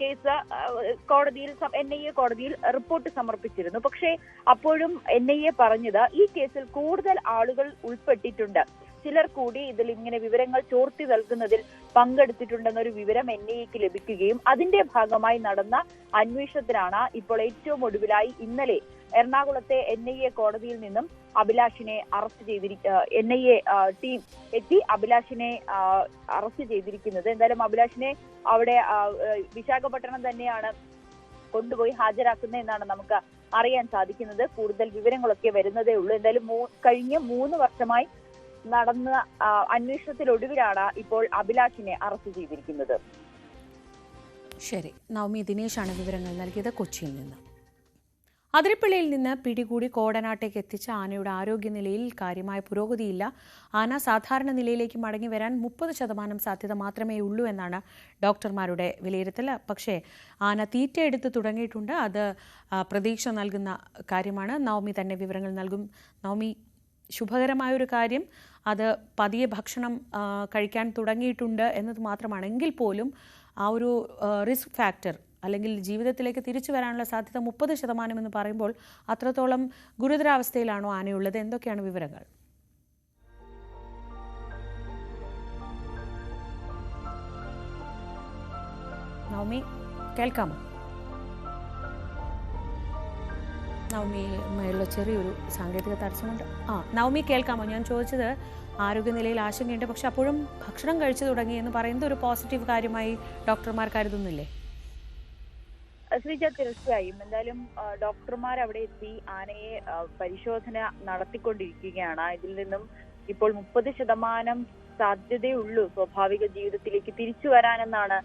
കേസ് കോടതിയിൽ NIA കോടതിയിൽ റിപ്പോർട്ട് സമർപ്പിച്ചിരുന്നു. പക്ഷേ അപ്പോഴും NIA പറഞ്ഞത് ഈ കേസിൽ കൂടുതൽ ആളുകൾ ഉൾപ്പെട്ടിട്ടുണ്ട്, ചിലർ കൂടി ഇതിൽ ഇങ്ങനെ വിവരങ്ങൾ ചോർത്തി നൽകുന്നതിൽ പങ്കെടുത്തിട്ടുണ്ടെന്നൊരു വിവരം NIAക്ക് ലഭിക്കുകയും അതിന്റെ ഭാഗമായി നടന്ന അന്വേഷണത്തിലാണ് ഇപ്പോൾ ഏറ്റവും ഒടുവിലായി ഇന്നലെ എറണാകുളത്തെ NIA കോടതിയിൽ നിന്നും അഭിലാഷിനെ അറസ്റ്റ് NIA ടീം എത്തി അഭിലാഷിനെ അറസ്റ്റ് ചെയ്തിരിക്കുന്നത്. എന്തായാലും അഭിലാഷിനെ അവിടെ വിശാഖപട്ടണം തന്നെയാണ് കൊണ്ടുപോയി ഹാജരാക്കുന്നത് എന്നാണ് നമുക്ക് അറിയാൻ സാധിക്കുന്നത്. കൂടുതൽ വിവരങ്ങളൊക്കെ വരുന്നതേ ഉള്ളൂ. എന്തായാലും കഴിഞ്ഞ 3 വർഷമായി നടന്ന അന്വേഷണത്തിലൊടുവിലാണ് ഇപ്പോൾ അഭിലാഷിനെ അറസ്റ്റ് ചെയ്തിരിക്കുന്നത്. ശരി, നവമി ദിനേശാണ് വിവരങ്ങൾ നൽകിയത് കൊച്ചിയിൽ നിന്ന്. അതിരപ്പള്ളിയിൽ നിന്ന് പിടികൂടി കോടനാട്ടേക്ക് എത്തിച്ച ആനയുടെ ആരോഗ്യനിലയിൽ കാര്യമായ പുരോഗതിയില്ല. ആന സാധാരണ നിലയിലേക്ക് മടങ്ങി വരാൻ 30% സാധ്യത മാത്രമേ ഉള്ളൂ എന്നാണ് ഡോക്ടർമാരുടെ വിലയിരുത്തൽ. പക്ഷേ ആന തീറ്റയെടുത്ത് തുടങ്ങിയിട്ടുണ്ട്. അത് പ്രതീക്ഷ നൽകുന്ന കാര്യമാണ്. നവമി തന്നെ വിവരങ്ങൾ നൽകും. നവമി, ശുഭകരമായൊരു കാര്യം, അത് പതിയെ ഭക്ഷണം കഴിക്കാൻ തുടങ്ങിയിട്ടുണ്ട് എന്നത് മാത്രമാണെങ്കിൽ പോലും ആ ഒരു റിസ്ക് ഫാക്ടർ അല്ലെങ്കിൽ ജീവിതത്തിലേക്ക് തിരിച്ചു വരാനുള്ള സാധ്യത 30% എന്ന് പറയുമ്പോൾ അത്രത്തോളം ഗുരുതരാവസ്ഥയിലാണോ ആനയുള്ളത്? എന്തൊക്കെയാണ് വിവരങ്ങൾ? നവമി, കേൾക്കാമോ? നവമിയുള്ള ചെറിയൊരു സാങ്കേതിക തടസ്സമുണ്ട്. നവമി കേൾക്കാമോ? ഞാൻ ചോദിച്ചത് ആരോഗ്യനിലയിൽ ആശങ്കയുണ്ട്, പക്ഷെ അപ്പോഴും ഭക്ഷണം കഴിച്ചു തുടങ്ങി എന്ന് പറയുന്നത് ഒരു പോസിറ്റീവ് കാര്യമായി ഡോക്ടർമാർ കരുതുന്നില്ലേ? ശ്രീജ, തീർച്ചയായും. എന്തായാലും ഡോക്ടർമാർ അവിടെ എത്തി ആനയെ പരിശോധന നടത്തിക്കൊണ്ടിരിക്കുകയാണ്. ഇതിൽ നിന്നും ഇപ്പോൾ 30% സാധ്യതയുള്ളൂ സ്വാഭാവിക ജീവിതത്തിലേക്ക് തിരിച്ചു വരാനെന്നാണ്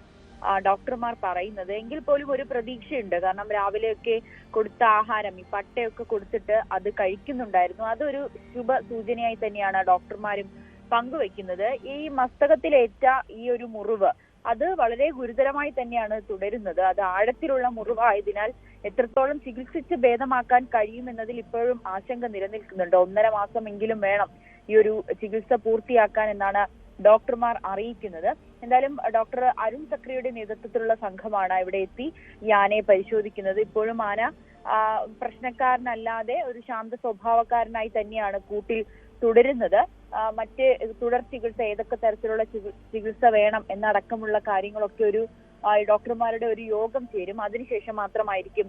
ഡോക്ടർമാർ പറയുന്നത്. എങ്കിൽ പോലും ഒരു പ്രതീക്ഷയുണ്ട്. കാരണം രാവിലെയൊക്കെ കൊടുത്ത ആഹാരം, ഈ പട്ടയൊക്കെ കൊടുത്തിട്ട് അത് കഴിക്കുന്നുണ്ടായിരുന്നു. അതൊരു ശുഭ സൂചനയായി തന്നെയാണ് ഡോക്ടർമാരും പങ്കുവെക്കുന്നത്. ഈ മസ്തകത്തിലേറ്റ ഈ ഒരു മുറിവ് അത് വളരെ ഗുരുതരമായി തന്നെയാണ് തുടരുന്നത്. അത് ആഴത്തിലുള്ള മുറിവായതിനാൽ എത്രത്തോളം ചികിത്സിച്ച് ഭേദമാക്കാൻ കഴിയുമെന്നതിൽ ഇപ്പോഴും ആശങ്ക നിലനിൽക്കുന്നുണ്ട്. 1.5 മാസമെങ്കിലും വേണം ഈ ഒരു ചികിത്സ പൂർത്തിയാക്കാൻ എന്നാണ് ഡോക്ടർമാർ അറിയിക്കുന്നത്. എന്തായാലും ഡോക്ടർ അരുൺ സക്രിയുടെ നേതൃത്വത്തിലുള്ള സംഘമാണ് ഇവിടെ എത്തി ഈ ആനയെ പരിശോധിക്കുന്നത്. ഇപ്പോഴും ആന പ്രശ്നക്കാരനല്ലാതെ ഒരു ശാന്ത സ്വഭാവക്കാരനായി തന്നെയാണ് കൂട്ടിൽ തുടരുന്നത്. മറ്റ് തുടർ ചികിത്സ, ഏതൊക്കെ തരത്തിലുള്ള ചികിത്സ വേണം എന്നടക്കമുള്ള കാര്യങ്ങളൊക്കെ ഒരു ഡോക്ടർമാരുടെ ഒരു യോഗം ചേരും. അതിനുശേഷം മാത്രമായിരിക്കും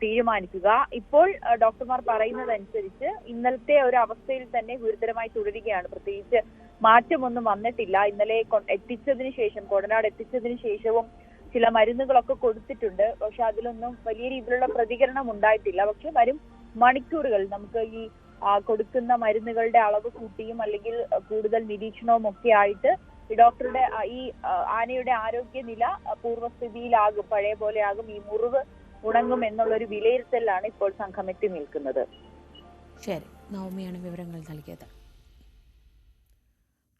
തീരുമാനിക്കുക. ഇപ്പോൾ ഡോക്ടർമാർ പറയുന്നതനുസരിച്ച് ഇന്നലത്തെ ഒരു അവസ്ഥയിൽ തന്നെ ഗുരുതരമായി തുടരുകയാണ്. പ്രത്യേകിച്ച് മാറ്റമൊന്നും വന്നിട്ടില്ല. ഇന്നലെ എത്തിച്ചതിന് ശേഷം, കോടനാട് എത്തിച്ചതിന് ശേഷവും ചില മരുന്നുകളൊക്കെ കൊടുത്തിട്ടുണ്ട്. പക്ഷെ അതിലൊന്നും വലിയ രീതിയിലുള്ള പ്രതികരണം ഉണ്ടായിട്ടില്ല. പക്ഷെ വരും മണിക്കൂറുകൾ നമുക്ക് ഈ കൊടുക്കുന്ന മരുന്നുകളുടെ അളവ് കൂട്ടിയും അല്ലെങ്കിൽ കൂടുതൽ നിരീക്ഷണവും ഒക്കെ ആയിട്ട് ഈ ഡോക്ടറുടെ ഈ ആനയുടെ ആരോഗ്യനില പൂർവ്വസ്ഥിതിയിലാകും, പഴയ പോലെ ആകും, ഈ മുറിവ് ഉണങ്ങും എന്നുള്ളൊരു വിലയിരുത്തലാണ് ഇപ്പോൾ സംഘം എത്തി നിൽക്കുന്നത്. ശരി, നവമിയാണ് വിവരങ്ങൾ നൽകിയത്.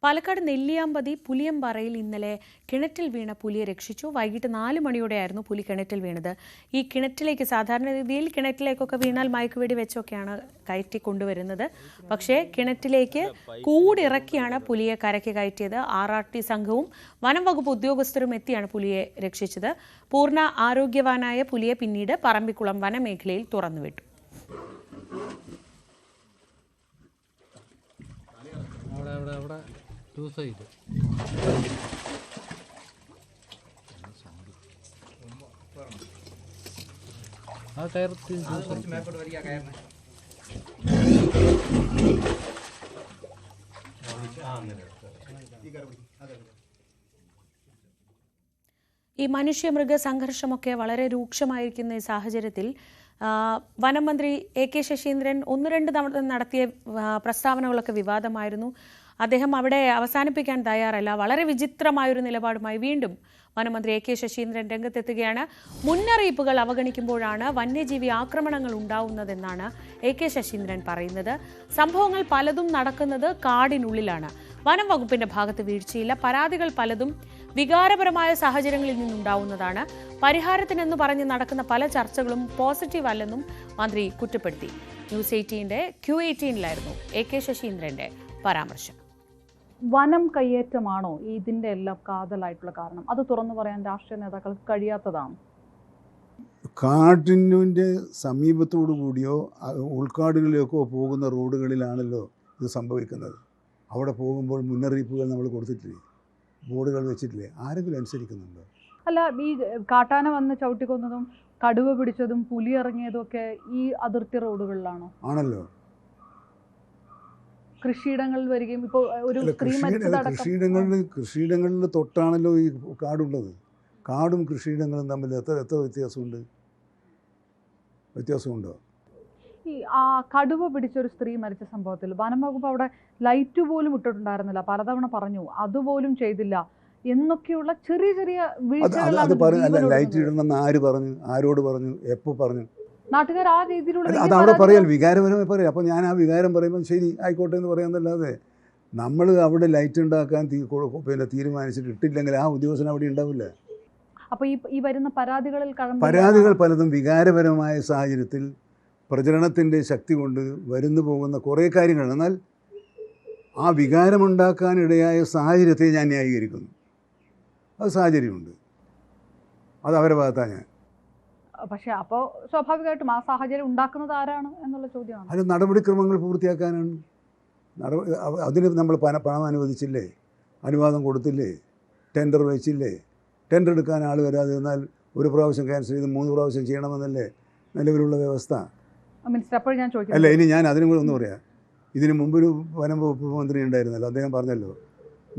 പാലക്കാട് നെല്ലിയാമ്പതി പുലിയമ്പാറയിൽ ഇന്നലെ കിണറ്റിൽ വീണ പുലിയെ രക്ഷിച്ചു. വൈകിട്ട് 4 മണിയോടെയായിരുന്നു പുലി കിണറ്റിൽ വീണത്. ഈ കിണറ്റിലേക്ക് സാധാരണ രീതിയിൽ കിണറ്റിലേക്കൊക്കെ വീണാൽ മയക്കുവെടി വെച്ചൊക്കെയാണ് കയറ്റി കൊണ്ടുവരുന്നത്. പക്ഷേ കിണറ്റിലേക്ക് കൂടിറക്കിയാണ് പുലിയെ കരയ്ക്ക് കയറ്റിയത്. RRT സംഘവും വനം വകുപ്പ് ഉദ്യോഗസ്ഥരും എത്തിയാണ് പുലിയെ രക്ഷിച്ചത്. പൂർണ്ണ ആരോഗ്യവാനായ പുലിയെ പിന്നീട് പറമ്പിക്കുളം വനമേഖലയിൽ തുറന്നുവിട്ടു. ഈ മനുഷ്യമൃഗ സംഘർഷമൊക്കെ വളരെ രൂക്ഷമായിരിക്കുന്ന ഈ സാഹചര്യത്തിൽ വനം മന്ത്രി AK ശശീന്ദ്രൻ 1-2 തവണ നടത്തിയ പ്രസ്താവനകളൊക്കെ വിവാദമായിരുന്നു. അദ്ദേഹം അവിടെ അവസാനിപ്പിക്കാൻ തയ്യാറല്ല. വളരെ വിചിത്രമായൊരു നിലപാടുമായി വീണ്ടും വനമന്ത്രി AK ശശീന്ദ്രൻ രംഗത്തെത്തുകയാണ്. മുന്നറിയിപ്പുകൾ അവഗണിക്കുമ്പോഴാണ് വന്യജീവി ആക്രമണങ്ങൾ ഉണ്ടാവുന്നതെന്നാണ് AK ശശീന്ദ്രൻ പറയുന്നത്. സംഭവങ്ങൾ പലതും നടക്കുന്നത് കാടിനുള്ളിലാണ്. വനം വകുപ്പിന്റെ ഭാഗത്ത് വീഴ്ചയില്ല. പരാതികൾ പലതും വികാരപരമായ സാഹചര്യങ്ങളിൽ നിന്നുണ്ടാവുന്നതാണ്. പരിഹാരത്തിനെന്ന് പറഞ്ഞ് നടക്കുന്ന പല ചർച്ചകളും പോസിറ്റീവ് അല്ലെന്നും മന്ത്രി കുറ്റപ്പെടുത്തി. ന്യൂസ് 18ന്റെ Q18-ലായിരുന്നു AK ശശീന്ദ്രന്റെ പരാമർശം. വനം കയ്യേറ്റമാണോ ഇതിന്റെ എല്ലാം കാതലായിട്ടുള്ള കാരണം? അത് തുറന്നു പറയാൻ രാഷ്ട്രീയ നേതാക്കൾക്ക് കഴിയാത്തതാണ്. കാടിൻ്റെ സമീപത്തോടു കൂടിയോ ഉൾക്കാടുകളിലേക്കോ പോകുന്ന റോഡുകളിലാണല്ലോ ഇത് സംഭവിക്കുന്നത്. അവിടെ പോകുമ്പോൾ മുന്നറിയിപ്പുകൾ നമ്മൾ കൊടുത്തിട്ടില്ലേ, ബോർഡുകൾ വെച്ചിട്ടില്ലേ? ആരെങ്കിലും അനുസരിക്കുന്നുണ്ടോ? അല്ല, ഈ കാട്ടാന വന്ന് ചവിട്ടിക്കൊന്നതും കടുവ പിടിച്ചതും പുലി ഇറങ്ങിയതും ഒക്കെ ഈ അതിർത്തി റോഡുകളിലാണോ? ആണല്ലോ. കൃഷിയിടങ്ങളിൽ വരികയും ഇപ്പോൾ ഒരു കൃഷിയിടങ്ങളിൽ തൊട്ടാണല്ലോ ഈ കാടുള്ളത്. കാടും കൃഷിയിടങ്ങളും തമ്മിൽ എത്ര വ്യത്യാസമുണ്ടോ? ഈ കടുവ പിടിച്ചൊരു സ്ത്രീ മരിച്ച സംഭവത്തിൽ വനം വകുപ്പ് അവിടെ ലൈറ്റ് പോലും ഇട്ടിട്ടുണ്ടായിരുന്നില്ല, പലതവണ പറഞ്ഞു, അതുപോലും ചെയ്തില്ല എന്നൊക്കെയുള്ള ചെറിയ ചെറിയ വീഴ്ചകളാണ്. ലൈറ്റ് ഇടണമെന്ന് ആര് പറഞ്ഞു? ആരോട് പറഞ്ഞു? എപ്പോൾ പറഞ്ഞു? നാട്ടുകാർ ആ രീതിയിലുള്ള അത് അവിടെ പറയാൻ വികാരപരമായി പറയാം. അപ്പോൾ ഞാൻ ആ വികാരം പറയുമ്പോൾ ശരി ആയിക്കോട്ടെ എന്ന് പറയാമെന്നല്ലാതെ നമ്മൾ അവിടെ ലൈറ്റ് ഉണ്ടാക്കാൻ തീരുമാനിച്ചിട്ട് ഇട്ടില്ലെങ്കിൽ ആ ഉദ്യോഗസ്ഥൻ അവിടെ ഉണ്ടാവില്ല. അപ്പോൾ ഈ വരുന്ന പരാതികൾ പലതും വികാരപരമായ സാഹചര്യത്തിൽ പ്രചരണത്തിൻ്റെ ശക്തി കൊണ്ട് വരുന്നു പോകുന്ന കുറേ കാര്യങ്ങൾ. എന്നാൽ ആ വികാരമുണ്ടാക്കാനിടയായ സാഹചര്യത്തെ ഞാൻ ന്യായീകരിക്കുന്നു. അത് സാഹചര്യമുണ്ട്, അത് അവരുടെ ഭാഗത്താണ് ഞാൻ. പക്ഷെ അപ്പോൾ സ്വാഭാവികമായിട്ടും ആ സാഹചര്യം ഉണ്ടാക്കുന്നത് ആരാണ് എന്നുള്ള ചോദ്യമാണ്. അത് നടപടിക്രമങ്ങൾ പൂർത്തിയാക്കാനാണ്. അതിന് നമ്മൾ പണം അനുവദിച്ചില്ലേ, അനുവാദം കൊടുത്തില്ലേ, ടെൻഡർ വെച്ചില്ലേ? ടെൻഡർ എടുക്കാൻ ആൾ വരാതെ എന്നാൽ ഒരു പ്രാവശ്യം ക്യാൻസൽ ചെയ്ത് 3 പ്രാവശ്യം ചെയ്യണമെന്നല്ലേ നിലവിലുള്ള വ്യവസ്ഥ? അല്ല, ഇനി ഞാൻ അതിനും കൂടെ ഒന്ന് പറയാം. ഇതിന് മുമ്പൊരു വനം വകുപ്പ് മന്ത്രി ഉണ്ടായിരുന്നല്ലോ, അദ്ദേഹം പറഞ്ഞല്ലോ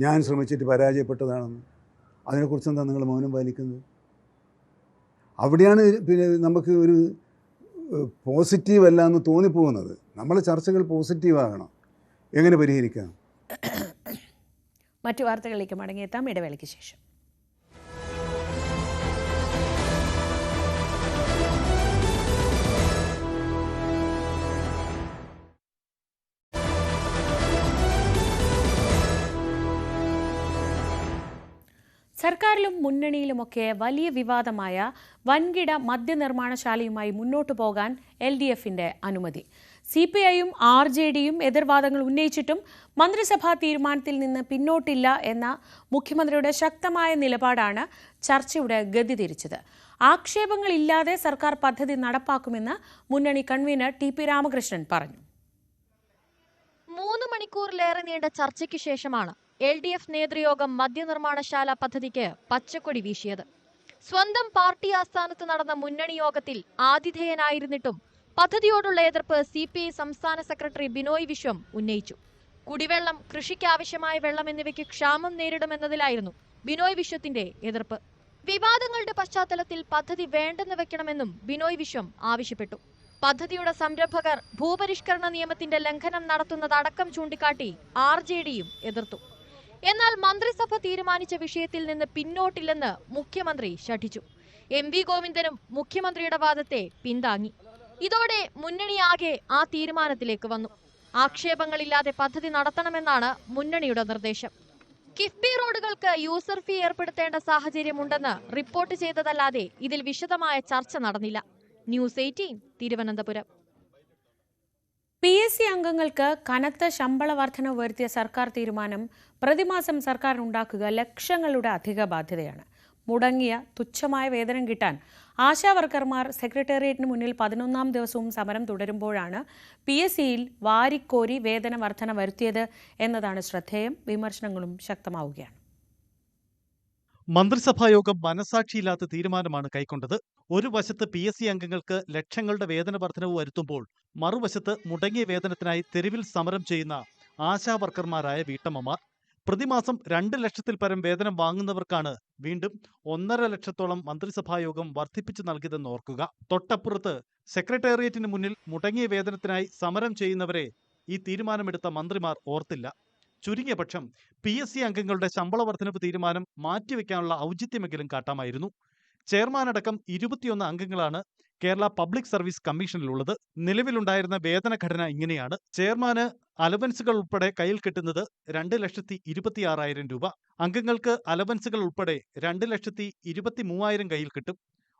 ഞാൻ ശ്രമിച്ചിട്ട് പരാജയപ്പെട്ടതാണെന്ന്. അതിനെക്കുറിച്ച് എന്താ നിങ്ങൾ മൗനം പാലിക്കുന്നത്? അവിടെയാണ് പിന്നെ നമുക്ക് ഒരു പോസിറ്റീവ് അല്ല എന്ന് തോന്നിപ്പോകുന്നത്. നമ്മളെ ചർച്ചകൾ പോസിറ്റീവാകണം. എങ്ങനെ പരിഹരിക്കാം? മറ്റു വാർത്തകളിലേക്ക് മടങ്ങിയെത്താം ഇടവേളയ്ക്ക് ശേഷം. സർക്കാരിലും മുന്നണിയിലുമൊക്കെ വലിയ വിവാദമായ വൻകിട മദ്യനിർമ്മാണശാലയുമായി മുന്നോട്ടു പോകാൻ LDFന്റെ അനുമതി. CPIയും RJDയും എതിർവാദങ്ങൾ ഉന്നയിച്ചിട്ടും മന്ത്രിസഭാ തീരുമാനത്തിൽ നിന്ന് പിന്നോട്ടില്ല എന്ന മുഖ്യമന്ത്രിയുടെ ശക്തമായ നിലപാടാണ് ചർച്ചയുടെ ഗതി തിരിച്ചത്. ആക്ഷേപങ്ങളില്ലാതെ സർക്കാർ പദ്ധതി നടപ്പാക്കുമെന്ന് മുന്നണി കൺവീനർ TP രാമകൃഷ്ണൻ പറഞ്ഞു. 3 മണിക്കൂറിലേറെ നീണ്ട ചർച്ചയ്ക്ക് ശേഷമാണ് LDF നേതൃയോഗം മദ്യനിർമ്മാണശാല പദ്ധതിക്ക് പച്ചക്കൊടി വീശിയത്. സ്വന്തം പാർട്ടി ആസ്ഥാനത്ത് നടന്ന മുന്നണി യോഗത്തിൽ ആതിഥേയനായിരുന്നിട്ടും പദ്ധതിയോടുള്ള എതിർപ്പ് CPI സംസ്ഥാന സെക്രട്ടറി ബിനോയ് വിശ്വം ഉന്നയിച്ചു. കുടിവെള്ളം, കൃഷിക്കാവശ്യമായ വെള്ളം എന്നിവയ്ക്ക് ക്ഷാമം നേരിടുമെന്നതിലായിരുന്നു ബിനോയ് വിശ്വത്തിന്റെ എതിർപ്പ്. വിവാദങ്ങളുടെ പശ്ചാത്തലത്തിൽ പദ്ധതി വേണ്ടെന്ന് വെക്കണമെന്നും ബിനോയ് വിശ്വം ആവശ്യപ്പെട്ടു. പദ്ധതിയുടെ സംരംഭകർ ഭൂപരിഷ്കരണ നിയമത്തിന്റെ ലംഘനം നടത്തുന്നതടക്കം ചൂണ്ടിക്കാട്ടി RJDയും എതിർത്തു. എന്നാൽ മന്ത്രിസഭ തീരുമാനിച്ച വിഷയത്തിൽ നിന്ന് പിന്നോട്ടില്ലെന്ന് മുഖ്യമന്ത്രി ശഠിച്ചു. MV ഗോവിന്ദനും മുഖ്യമന്ത്രിയുടെ വാദത്തെ പിന്താങ്ങി. ഇതോടെ മുന്നണിയാകെ ആ തീരുമാനത്തിലേക്ക് വന്നു. ആക്ഷേപങ്ങളില്ലാതെ പദ്ധതി നടത്തണമെന്നാണ് മുന്നണിയുടെ നിർദ്ദേശം. കിഫ്ബി റോഡുകൾക്ക് യൂസർ ഫീ ഏർപ്പെടുത്തേണ്ട സാഹചര്യമുണ്ടെന്ന് റിപ്പോർട്ട് ചെയ്തതല്ലാതെ ഇതിൽ വിശദമായ ചർച്ച നടന്നില്ല. ന്യൂസ് 18 തിരുവനന്തപുരം. PSC അംഗങ്ങൾക്ക് കനത്ത ശമ്പള വർധനവ് വരുത്തിയ സർക്കാർ തീരുമാനം പ്രതിമാസം സർക്കാരിനുണ്ടാക്കുക ലക്ഷങ്ങളുടെ അധിക ബാധ്യതയാണ്. മുടങ്ങിയ തുച്ഛമായ വേതനം കിട്ടാൻ ആശാവർക്കർമാർ സെക്രട്ടേറിയറ്റിന് മുന്നിൽ 11ാം ദിവസവും സമരം തുടരുമ്പോഴാണ് PSCയിൽ വാരിക്കോരി വേതന വർധന വരുത്തിയത് എന്നതാണ് ശ്രദ്ധേയം. വിമർശനങ്ങളും ശക്തമാവുകയാണ്. മന്ത്രിസഭായോഗം മനസാക്ഷിയില്ലാത്ത തീരുമാനമാണ് കൈക്കൊണ്ടത്. ഒരു വശത്ത് PSC അംഗങ്ങൾക്ക് ലക്ഷങ്ങളുടെ വേതന വർധനവ് വരുത്തുമ്പോൾ മറുവശത്ത് മുടങ്ങിയ വേതനത്തിനായി തെരുവിൽ സമരം ചെയ്യുന്ന ആശാവർക്കർമാരായ വീട്ടമ്മമാർ. പ്രതിമാസം 2 ലക്ഷത്തിൽ പരം വേതനം വാങ്ങുന്നവർക്കാണ് വീണ്ടും 1.5 ലക്ഷത്തോളം മന്ത്രിസഭായോഗം വർദ്ധിപ്പിച്ചു നൽകിയതെന്ന് ഓർക്കുക. തൊട്ടപ്പുറത്ത് സെക്രട്ടേറിയറ്റിന് മുന്നിൽ മുടങ്ങിയ വേതനത്തിനായി സമരം ചെയ്യുന്നവരെ ഈ തീരുമാനമെടുത്ത മന്ത്രിമാർ ഓർത്തില്ല. ചുരുങ്ങിയ പക്ഷം PSC അംഗങ്ങളുടെ ശമ്പള വർധനവ് തീരുമാനം മാറ്റിവെക്കാനുള്ള ഔചിത്യമെങ്കിലും കാട്ടാമായിരുന്നു. ചെയർമാനടക്കം 21 അംഗങ്ങളാണ് കേരള പബ്ലിക് സർവീസ് കമ്മീഷനിലുള്ളത്. നിലവിലുണ്ടായിരുന്ന വേതനഘടന ഇങ്ങനെയാണ്. ചെയർമാന് അലവൻസുകൾ ഉൾപ്പെടെ കയ്യിൽ കിട്ടുന്നത് 2,26,000 രൂപ. അംഗങ്ങൾക്ക് അലവൻസുകൾ ഉൾപ്പെടെ 2,23,000 കയ്യിൽ കിട്ടും.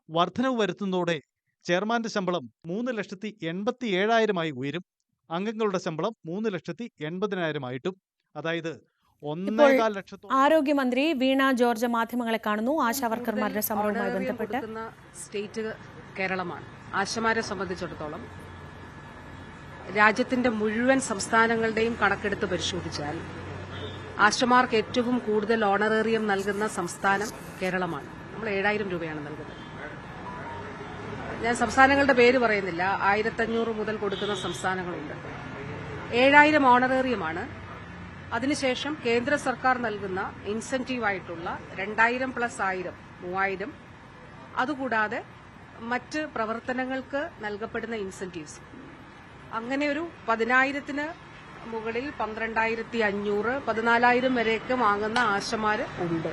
വർധനവ് വരുത്തുന്നതോടെ ചെയർമാന്റെ ശമ്പളം 3,87,000 ഉയരും. അംഗങ്ങളുടെ ശമ്പളം 3,80,000 അതായത് 1.25 ലക്ഷത്തോളം. ആരോഗ്യമന്ത്രി വീണ ജോർജ് മാധ്യമങ്ങളെ കാണുന്നു. ആശാവർക്കർമാരുടെ സമരവുമായി ബന്ധപ്പെട്ട് സ്റ്റേറ്റ് കേരളമാണ്. ആശമാരെ സംബന്ധിച്ചിടത്തോളം രാജ്യത്തിന്റെ മുഴുവൻ സംസ്ഥാനങ്ങളുടെയും കണക്കെടുത്ത് പരിശോധിച്ചാൽ ആശമാർക്ക് ഏറ്റവും കൂടുതൽ ഓണറേറിയം നൽകുന്ന സംസ്ഥാനം കേരളമാണ്. നമ്മൾ 7,000 രൂപയാണ് നൽകുന്നത്. ഞാൻ സംസ്ഥാനങ്ങളുടെ പേര് പറയുന്നില്ല. 1,500 മുതൽ കൊടുക്കുന്ന സംസ്ഥാനങ്ങളുണ്ട്. 7,000 ഓണറേറിയമാണ്. അതിനുശേഷം കേന്ദ്ര സർക്കാർ നൽകുന്ന ഇൻസെന്റീവായിട്ടുള്ള 2,000 പ്ലസ് 1,000 3,000. അതുകൂടാതെ മറ്റ് പ്രവർത്തനങ്ങൾക്ക് നൽകപ്പെടുന്ന ഇൻസെന്റീവ്സ് അങ്ങനെ ഒരു 10,000-ന് മുകളിൽ 12,500 14,000 വരെയൊക്കെ വാങ്ങുന്ന ആശമാര് ഉണ്ട്.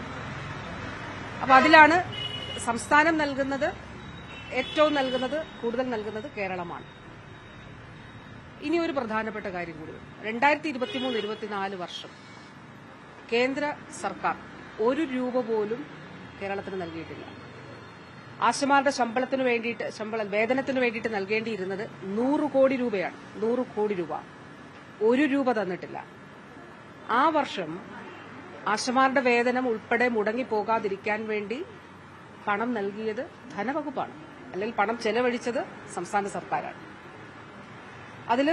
അപ്പൊ അതിലാണ് സംസ്ഥാനം നൽകുന്നത് കൂടുതൽ നൽകുന്നത് കേരളമാണ്. ഇനി ഒരു പ്രധാനപ്പെട്ട കാര്യം കൂടി. 2023-24 വർഷം കേന്ദ്ര സർക്കാർ 1 രൂപ പോലും കേരളത്തിന് നൽകിയിട്ടില്ല. ആശമാരുടെ വേതനത്തിന് വേണ്ടിയിട്ട് നൽകേണ്ടിയിരുന്നത് 100 കോടി രൂപയാണ്. 100 കോടി രൂപ 1 രൂപ തന്നിട്ടില്ല. ആ വർഷം ആശമാരുടെ വേതനം ഉൾപ്പെടെ മുടങ്ങിപ്പോകാതിരിക്കാൻ വേണ്ടി പണം നൽകിയത് ധനവകുപ്പാണ്. അല്ലെങ്കിൽ പണം ചെലവഴിച്ചത് സംസ്ഥാന സർക്കാരാണ്. അതിൽ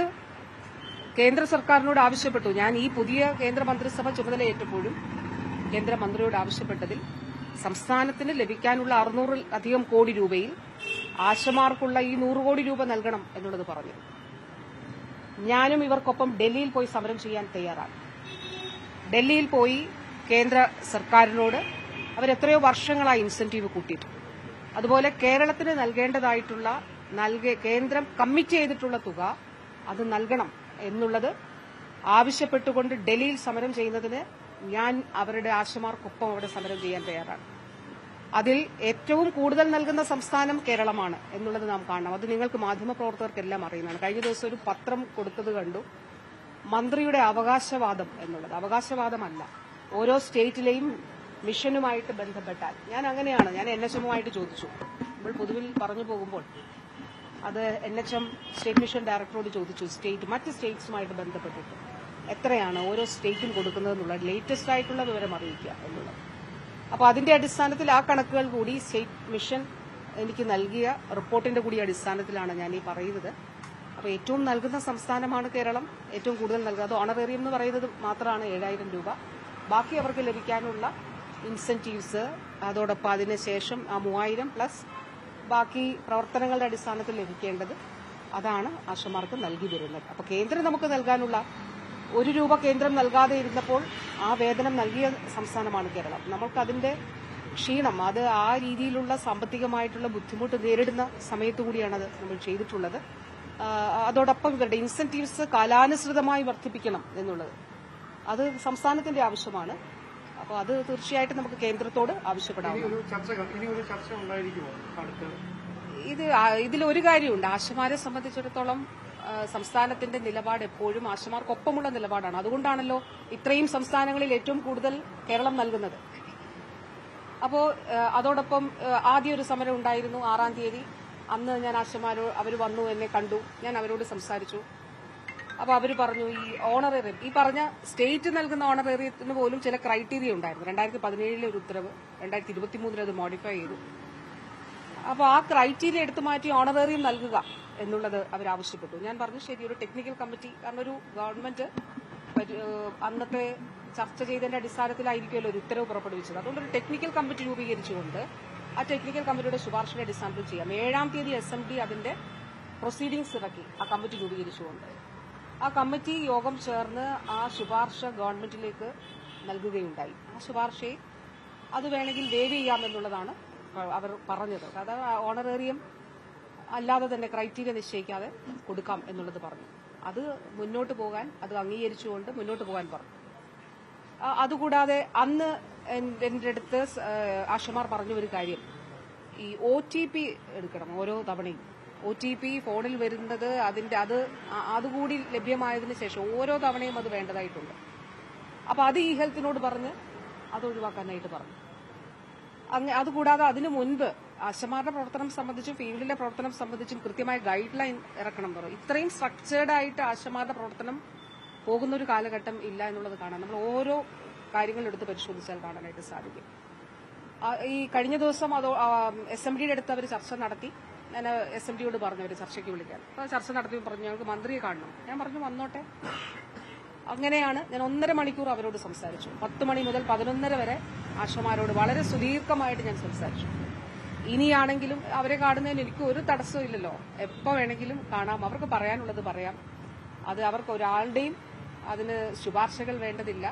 കേന്ദ്ര സർക്കാരിനോട് ആവശ്യപ്പെട്ടു. ഞാൻ ഈ പുതിയ കേന്ദ്ര മന്ത്രിസഭ ചുമതലയേറ്റപ്പോഴും കേന്ദ്രമന്ത്രിയോട് ആവശ്യപ്പെട്ടതിൽ സംസ്ഥാനത്തിന് ലഭിക്കാനുള്ള 600-ലധികം കോടി രൂപയിൽ ആശമാർക്കുള്ള ഈ 100 കോടി രൂപ നൽകണം എന്നുള്ളത് പറഞ്ഞു. ഞാനും ഇവർക്കൊപ്പം ഡൽഹിയിൽ പോയി സമരം ചെയ്യാൻ തയ്യാറാണ്. ഡൽഹിയിൽ പോയി കേന്ദ്ര സർക്കാരിനോട് അവരെത്രയോ വർഷങ്ങളായി ഇൻസെന്റീവ് കൂട്ടിയിട്ട്, അതുപോലെ കേരളത്തിന് നൽകേണ്ടതായിട്ടുള്ള കേന്ദ്രം കമ്മിറ്റ് ചെയ്തിട്ടുള്ള തുക അത് നൽകണം എന്നുള്ളത് ആവശ്യപ്പെട്ടുകൊണ്ട് ഡൽഹിയിൽ സമരം ചെയ്യുന്നതിന് ഞാൻ അവരുടെ ആശമാർക്കൊപ്പം അവിടെ സമരം ചെയ്യാൻ തയ്യാറാണ്. അതിൽ ഏറ്റവും കൂടുതൽ നൽകുന്ന സംസ്ഥാനം കേരളമാണ് എന്നുള്ളത് നാം കാണണം. അത് നിങ്ങൾക്ക് മാധ്യമപ്രവർത്തകർക്കെല്ലാം അറിയുന്നതാണ്. കഴിഞ്ഞ ദിവസം ഒരു പത്രം കൊടുത്തത് കണ്ടു. മന്ത്രിയുടെ അവകാശവാദം എന്നുള്ളത് അവകാശവാദമല്ല. ഓരോ സ്റ്റേറ്റിലെയും മിഷനുമായിട്ട് ബന്ധപ്പെട്ടാൽ ഞാൻ NHM-ഉമായിട്ട് ചോദിച്ചു. നമ്മൾ പൊതുവിൽ പറഞ്ഞു പോകുമ്പോൾ അത് NHM സ്റ്റേറ്റ് മിഷൻ ഡയറക്ടറോട് ചോദിച്ചു. മറ്റ് സ്റ്റേറ്റ്സുമായിട്ട് ബന്ധപ്പെട്ടിട്ട് എത്രയാണ് ഓരോ സ്റ്റേറ്റും കൊടുക്കുന്നതെന്നുള്ള ലേറ്റസ്റ്റ് ആയിട്ടുള്ള വിവരം അറിയിക്കുക എന്നുള്ളത്. അപ്പോൾ അതിന്റെ അടിസ്ഥാനത്തിൽ ആ കണക്കുകൾ കൂടി സ്റ്റേറ്റ് മിഷൻ എനിക്ക് നൽകിയ റിപ്പോർട്ടിന്റെ കൂടി അടിസ്ഥാനത്തിലാണ് ഞാൻ ഈ പറയുന്നത്. അപ്പോൾ ഏറ്റവും നൽകുന്ന സംസ്ഥാനമാണ് കേരളം. ഏറ്റവും കൂടുതൽ നൽകുന്നത് ഓണറേറിയം എന്ന് പറയുന്നത് മാത്രമാണ് 7,000 രൂപ. ബാക്കി അവർക്ക് ലഭിക്കാനുള്ള ഇൻസെന്റീവ്സ്, അതോടൊപ്പം അതിനുശേഷം ആ 3,000 പ്ലസ് ബാക്കി പ്രവർത്തനങ്ങളുടെ അടിസ്ഥാനത്തിൽ ലഭിക്കേണ്ടത് അതാണ് ആശമാർക്ക് നൽകി വരുന്നത്. അപ്പോൾ കേന്ദ്രം നമുക്ക് നൽകാനുള്ള 1 രൂപ കേന്ദ്രം നൽകാതെ ഇരുന്നപ്പോൾ ആ വേതനം നൽകിയ സംസ്ഥാനമാണ് കേരളം. നമുക്ക് അതിന്റെ ക്ഷീണം, അത് ആ രീതിയിലുള്ള സാമ്പത്തികമായിട്ടുള്ള ബുദ്ധിമുട്ട് നേരിടുന്ന സമയത്തു കൂടിയാണ് അത് നമ്മൾ ചെയ്തിട്ടുള്ളത്. അതോടൊപ്പം ഇവരുടെ ഇൻസെന്റീവ്സ് കാലാനുസൃതമായി വർദ്ധിപ്പിക്കണം എന്നുള്ളത് അത് സംസ്ഥാനത്തിന്റെ ആവശ്യമാണ്. അപ്പോൾ അത് തീർച്ചയായിട്ടും നമുക്ക് കേന്ദ്രത്തോട് ആവശ്യപ്പെടാം. ഇതിലൊരു കാര്യമുണ്ട്, ആശമാരെ സംബന്ധിച്ചിടത്തോളം സംസ്ഥാനത്തിന്റെ നിലപാട് എപ്പോഴും ആശമാർക്കൊപ്പമുള്ള നിലപാടാണ്. അതുകൊണ്ടാണല്ലോ ഇത്രയും സംസ്ഥാനങ്ങളിൽ ഏറ്റവും കൂടുതൽ കേരളം നൽകുന്നത്. അപ്പോൾ അതോടൊപ്പം ആദ്യം ഒരു സമരം ഉണ്ടായിരുന്നു 6-ാം തീയതി. അന്ന് ഞാൻ അവർ വന്നു, എന്നെ കണ്ടു, ഞാൻ അവരോട് സംസാരിച്ചു. അപ്പോൾ അവർ പറഞ്ഞു ഈ ഓണറേറിയം, ഈ പറഞ്ഞ സ്റ്റേറ്റ് നൽകുന്ന ഓണറേറിയത്തിന് പോലും ചില ക്രൈറ്റീരിയ ഉണ്ടായിരുന്നു. 2017 ഒരു ഉത്തരവ് 2023 അത് മോഡിഫൈ ചെയ്തു. അപ്പോൾ ആ ക്രൈറ്റീരിയ എടുത്തു മാറ്റി ഓണറേറിയം നൽകുക എന്നുള്ളത് അവർ ആവശ്യപ്പെട്ടു. ഞാൻ പറഞ്ഞു ശരി, ഒരു ടെക്നിക്കൽ കമ്മിറ്റി, കാരണം ഒരു ഗവൺമെന്റ് അന്നത്തെ ചർച്ച ചെയ്തതിന്റെ അടിസ്ഥാനത്തിലായിരിക്കുമല്ലോ ഒരു ഉത്തരവ് പുറപ്പെടുവിച്ചത്. അതുകൊണ്ട് ഒരു ടെക്നിക്കൽ കമ്മിറ്റി രൂപീകരിച്ചുകൊണ്ട് ആ ടെക്നിക്കൽ കമ്മിറ്റിയുടെ ശുപാർശയുടെ അടിസ്ഥാനത്തിൽ ചെയ്യാം. 7-ാം തീയതി SMD അതിന്റെ പ്രൊസീഡിംഗ്സ് ഇറക്കി, ആ കമ്മിറ്റി രൂപീകരിച്ചുകൊണ്ട്. ആ കമ്മിറ്റി യോഗം ചേർന്ന് ആ ശുപാർശ ഗവൺമെന്റിലേക്ക് നൽകുകയുണ്ടായി. ആ ശുപാർശയെ അത് വേണമെങ്കിൽ വേവ് ചെയ്യാമെന്നുള്ളതാണ് അവർ പറഞ്ഞത്. അതായത് ഓണറേറിയം അല്ലാതെ തന്നെ ക്രൈറ്റീരിയ നിശ്ചയിക്കാതെ കൊടുക്കാം എന്നുള്ളത് പറഞ്ഞു. അത് മുന്നോട്ട് പോകാൻ, അത് അംഗീകരിച്ചുകൊണ്ട് മുന്നോട്ട് പോകാൻ പറഞ്ഞു. അതുകൂടാതെ അന്ന് എന്റെ അടുത്ത് ആശമാർ പറഞ്ഞ ഒരു കാര്യം, ഈ OTP എടുക്കണം ഓരോ തവണയും. OTP ഫോണിൽ വരുന്നത് അതുകൂടി ലഭ്യമായതിനു ശേഷം ഓരോ തവണയും അത് വേണ്ടതായിട്ടുണ്ട്. അപ്പൊ അത് ഈ ഹെൽത്തിനോട് പറഞ്ഞ് അത് ഒഴിവാക്കാനായിട്ട് പറഞ്ഞു. അതുകൂടാതെ അതിനു മുൻപ് ആശമാരുടെ പ്രവർത്തനം സംബന്ധിച്ചും ഫീൽഡിലെ പ്രവർത്തനം സംബന്ധിച്ചും കൃത്യമായ ഗൈഡ് ലൈൻ ഇറക്കണം എന്ന് പറഞ്ഞു. ഇത്രയും സ്ട്രക്ചേർഡ് ആയിട്ട് ആശമാരുടെ പ്രവർത്തനം പോകുന്ന ഒരു കാലഘട്ടം ഇല്ല എന്നുള്ളത് കാണാം. നമ്മൾ ഓരോ കാര്യങ്ങൾ എടുത്ത് പരിശോധിച്ചാൽ കാണാനായിട്ട് സാധിക്കും. ഈ കഴിഞ്ഞ ദിവസം SMDയുടെ അടുത്ത് അവർ ചർച്ച നടത്തി. ഞാൻ SMDയോട് പറഞ്ഞു അവർ ചർച്ചയ്ക്ക് വിളിക്കാൻ. അപ്പോൾ ചർച്ച നടത്തിയപ്പോൾ പറഞ്ഞു ഞങ്ങൾക്ക് മന്ത്രിയെ കാണണം. ഞാൻ പറഞ്ഞു വന്നോട്ടെ. അങ്ങനെയാണ് ഞാൻ 1.5 മണിക്കൂർ അവരോട് സംസാരിച്ചു. 10 മണി മുതൽ 11:30 വരെ ആശമാരോട് വളരെ സുദീർഘമായിട്ട് ഞാൻ സംസാരിച്ചു. ഇനിയാണെങ്കിലും അവരെ കാണുന്നതിന് എനിക്ക് ഒരു തടസ്സവും ഇല്ലല്ലോ, എപ്പോൾ വേണമെങ്കിലും കാണാം, അവർക്ക് പറയാനുള്ളത് പറയാം. അത് അവർക്ക് ഒരാളുടെയും അതിന് ശുപാർശകൾ വേണ്ടതില്ല,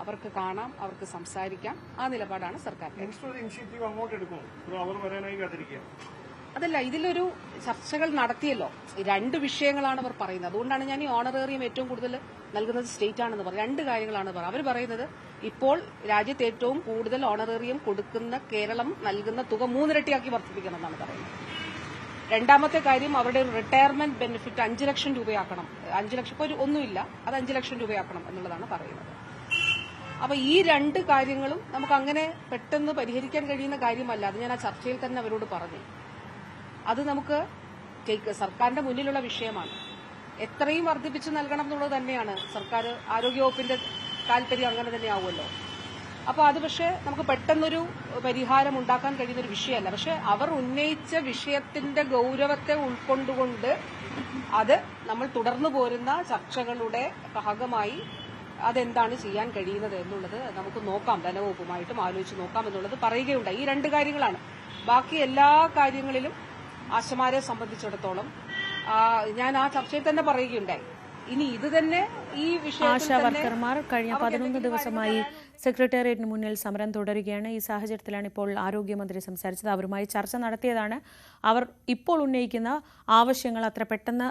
അവർക്ക് കാണാം, അവർക്ക് സംസാരിക്കാം. ആ നിലപാടാണ് സർക്കാർ. അതല്ല, ഇതിലൊരു ചർച്ചകൾ നടത്തിയല്ലോ. 2 വിഷയങ്ങളാണ് അവർ പറയുന്നത്. അതുകൊണ്ടാണ് ഞാൻ ഈ ഓണറേറിയം ഏറ്റവും കൂടുതൽ നൽകുന്നത് സ്റ്റേറ്റ് ആണെന്ന് പറയുന്നത്. 2 കാര്യങ്ങളാണ് അവർ പറയുന്നത്. ഇപ്പോൾ രാജ്യത്ത് ഏറ്റവും കൂടുതൽ ഓണറേറിയം കൊടുക്കുന്ന കേരളം നൽകുന്ന തുക 3 ഇരട്ടിയാക്കി വർദ്ധിപ്പിക്കണം എന്നാണ് പറയുന്നത്. രണ്ടാമത്തെ കാര്യം, അവരുടെ ഒരു റിട്ടയർമെന്റ് ബെനിഫിറ്റ് 5 ലക്ഷം രൂപയാക്കണം. 5 ലക്ഷം ഇപ്പോൾ ഒന്നുമില്ല, അത് 5 ലക്ഷം രൂപയാക്കണം എന്നുള്ളതാണ് പറയുന്നത്. അപ്പൊ ഈ 2 കാര്യങ്ങളും നമുക്ക് അങ്ങനെ പെട്ടെന്ന് പരിഹരിക്കാൻ കഴിയുന്ന കാര്യമല്ല. അത് ഞാൻ ആ ചർച്ചയിൽ തന്നെ അവരോട് പറഞ്ഞു. അത് നമുക്ക് സർക്കാരിന്റെ മുന്നിലുള്ള വിഷയമാണ്. എത്രയും വർദ്ധിപ്പിച്ച് നൽകണം എന്നുള്ളത് തന്നെയാണ് സർക്കാർ, ആരോഗ്യവകുപ്പിന്റെ താല്പര്യം അങ്ങനെ തന്നെ ആവുമല്ലോ. അപ്പോൾ അത് പക്ഷേ നമുക്ക് പെട്ടെന്നൊരു പരിഹാരം ഉണ്ടാക്കാൻ കഴിയുന്ന ഒരു വിഷയമല്ല. പക്ഷെ അവർ ഉന്നയിച്ച വിഷയത്തിന്റെ ഗൗരവത്തെ ഉൾക്കൊണ്ടുകൊണ്ട് അത് നമ്മൾ തുടർന്നു പോരുന്ന ചർച്ചകളുടെ ഭാഗമായി അതെന്താണ് ചെയ്യാൻ കഴിയുന്നത് എന്നുള്ളത് നമുക്ക് നോക്കാം, ധനവകുപ്പുമായിട്ടും ആലോചിച്ച് നോക്കാം എന്നുള്ളത് പറയുകയുണ്ടായി. ഈ 2 കാര്യങ്ങളാണ്. ബാക്കി എല്ലാ കാര്യങ്ങളിലും ആശമാരെ സംബന്ധിച്ചിടത്തോളം ഞാൻ ആ ചർച്ചയിൽ തന്നെ പറയുകയുണ്ടായി. ഇനി ഇത് തന്നെ ഈ ആശാ വർക്കർമാർ കഴിഞ്ഞ 11 ദിവസമായി സെക്രട്ടേറിയറ്റിന് മുന്നിൽ സമരം തുടരുകയാണ്. ഈ സാഹചര്യത്തിലാണ് ഇപ്പോൾ ആരോഗ്യമന്ത്രി സംസാരിച്ചത്. അവരുമായി ചർച്ച നടത്തിയതാണ്. അവർ ഇപ്പോൾ ഉന്നയിക്കുന്ന ആവശ്യങ്ങൾ അത്ര പെട്ടെന്ന്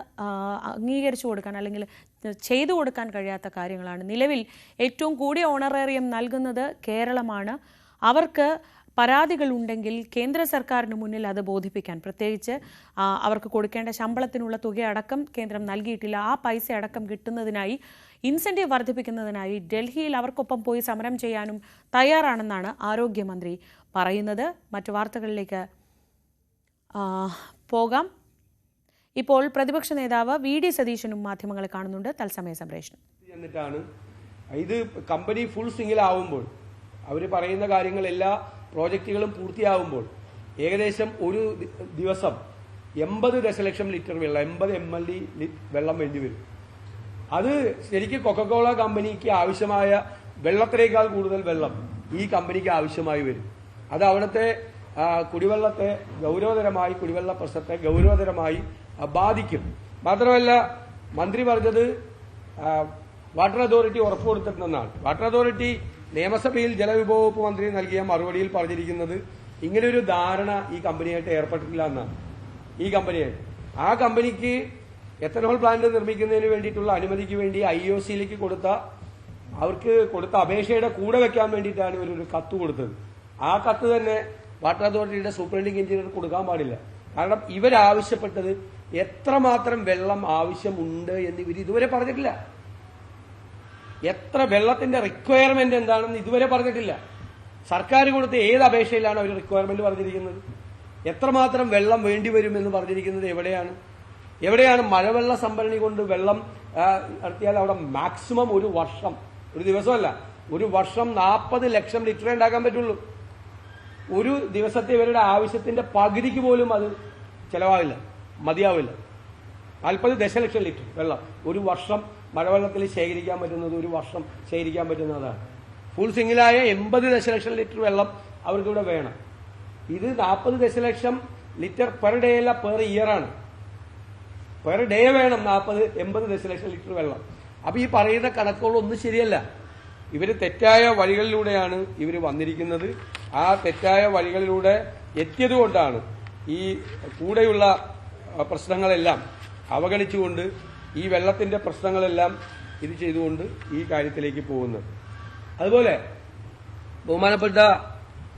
അംഗീകരിച്ചു കൊടുക്കാൻ അല്ലെങ്കിൽ ചെയ്തു കൊടുക്കാൻ കഴിയാത്ത കാര്യങ്ങളാണ്. നിലവിൽ ഏറ്റവും കൂടിയ ഓണറേറിയം നൽകുന്നത് കേരളമാണ്. അവർക്ക് പരാതികളുണ്ടെങ്കിൽ കേന്ദ്ര സർക്കാരിന് മുന്നിൽ അത് ബോധിപ്പിക്കാൻ, പ്രത്യേകിച്ച് അവർക്ക് കൊടുക്കേണ്ട ശമ്പളത്തിനുള്ള തുകയടക്കം കേന്ദ്രം നൽകിയിട്ടില്ല. ആ പൈസ അടക്കം കിട്ടുന്നതിനായി, ഇൻസെൻറ്റീവ് വർദ്ധിപ്പിക്കുന്നതിനായി ഡൽഹിയിൽ അവർക്കൊപ്പം പോയി സമരം ചെയ്യാനും തയ്യാറാണെന്നാണ് ആരോഗ്യമന്ത്രി പറയുന്നത്. മറ്റു വാർത്തകളിലേക്ക് പോകാം. ഇപ്പോൾ പ്രതിപക്ഷ നേതാവ് VD സതീശനും മാധ്യമങ്ങളെ കാണുന്നുണ്ട്. തത്സമയ സംപ്രേഷണം. ഇത് കമ്പനി ഫുൾ സ്വിംഗിലാവുമ്പോൾ, അവർ പറയുന്ന കാര്യങ്ങൾ എല്ലാ പ്രോജക്റ്റുകളും പൂർത്തിയാവുമ്പോൾ ഏകദേശം ഒരു ദിവസം 80 ദശലക്ഷം ലിറ്റർ വെള്ളം, 80 ml വെള്ളം വേണ്ടി വരും. അത് ശരിക്കും കൊക്കക്കോള കമ്പനിക്ക് ആവശ്യമായ വെള്ളത്തിനേക്കാൾ കൂടുതൽ വെള്ളം ഈ കമ്പനിക്ക് ആവശ്യമായി വരും. അത് അവിടുത്തെ കുടിവെള്ളത്തെ ഗൗരവതരമായി, കുടിവെള്ള പ്രശ്നത്തെ ഗൗരവതരമായി ബാധിക്കും. മാത്രമല്ല, മന്ത്രി പറഞ്ഞത് വാട്ടർ അതോറിറ്റി ഉറപ്പുകൊടുത്തിട്ടുണ്ടെന്നാണ്. വാട്ടർ അതോറിറ്റി നിയമസഭയിൽ ജലവിഭവ വകുപ്പ് മന്ത്രി നൽകിയ മറുപടിയിൽ പറഞ്ഞിരിക്കുന്നത് ഇങ്ങനെയൊരു ധാരണ ഈ കമ്പനിയായിട്ട് ഏർപ്പെട്ടിട്ടില്ല എന്നാണ്. ഈ കമ്പനിയായിട്ട് ആ കമ്പനിക്ക് എത്തനോൾ പ്ലാന്റ് നിർമ്മിക്കുന്നതിന് വേണ്ടിയിട്ടുള്ള അനുമതിക്ക് വേണ്ടി IOCയിലേക്ക് അവർക്ക് കൊടുത്ത അപേക്ഷയുടെ കൂടെ വെക്കാൻ വേണ്ടിയിട്ടാണ് ഇവരൊരു കത്ത് കൊടുത്തത്. ആ കത്ത് തന്നെ വാട്ടർ അതോറിറ്റിയുടെ സൂപ്രണ്ടിംഗ് എഞ്ചിനീയർ കൊടുക്കാൻ പാടില്ല. കാരണം ഇവരാവശ്യപ്പെട്ടത് എത്രമാത്രം വെള്ളം ആവശ്യമുണ്ട് എന്ന് ഇവർ ഇതുവരെ പറഞ്ഞിട്ടില്ല. എത്ര വെള്ളത്തിന്റെ റിക്വയർമെന്റ് എന്താണെന്ന് ഇതുവരെ പറഞ്ഞിട്ടില്ല. സർക്കാർ കൊടുത്ത ഏത് അപേക്ഷയിലാണ് അവർ റിക്വയർമെന്റ് പറഞ്ഞിരിക്കുന്നത്? എത്രമാത്രം വെള്ളം വേണ്ടിവരുമെന്ന് പറഞ്ഞിരിക്കുന്നത് എവിടെയാണ് മഴവെള്ള സംഭരണി കൊണ്ട് വെള്ളം നടത്തിയാൽ അവിടെ മാക്സിമം ഒരു വർഷം, ഒരു ദിവസമല്ല, ഒരു വർഷം 40 ലക്ഷം ലിറ്റർ ഉണ്ടാക്കാൻ പറ്റുള്ളൂ. ഒരു ദിവസത്തെ ഇവരുടെ ആവശ്യത്തിന്റെ പകുതിക്ക് പോലും അത് ചെലവാവില്ല, മതിയാവില്ല. 40 ദശലക്ഷം ലിറ്റർ വെള്ളം ഒരു വർഷം മഴവെള്ളത്തിൽ ശേഖരിക്കാൻ പറ്റുന്നത്, ഒരു വർഷം ശേഖരിക്കാൻ പറ്റുന്നതാണ്. ഫുൾ സിംഗിളായ 80 ദശലക്ഷം ലിറ്റർ വെള്ളം അവർക്കിവിടെ വേണം. ഇത് 40 ദശലക്ഷം ലിറ്റർ പെർ ഡേ അല്ല, പെർ ഇയർ ആണ്. പെർ ഡേ വേണം 80 ദശലക്ഷം ലിറ്റർ വെള്ളം. അപ്പൊ ഈ പറയുന്ന കണക്കുകളൊന്നും ശരിയല്ല. ഇവര് തെറ്റായ വഴികളിലൂടെയാണ് ഇവർ വന്നിരിക്കുന്നത്. ആ തെറ്റായ വഴികളിലൂടെ എത്തിയതുകൊണ്ടാണ് ഈ കൂടെയുള്ള പ്രശ്നങ്ങളെല്ലാം അവഗണിച്ചുകൊണ്ട്, ഈ വെള്ളത്തിന്റെ പ്രശ്നങ്ങളെല്ലാം ഇത് ചെയ്തുകൊണ്ട് ഈ കാര്യത്തിലേക്ക് പോകുന്നത്. അതുപോലെ ബഹുമാനപ്പെട്ട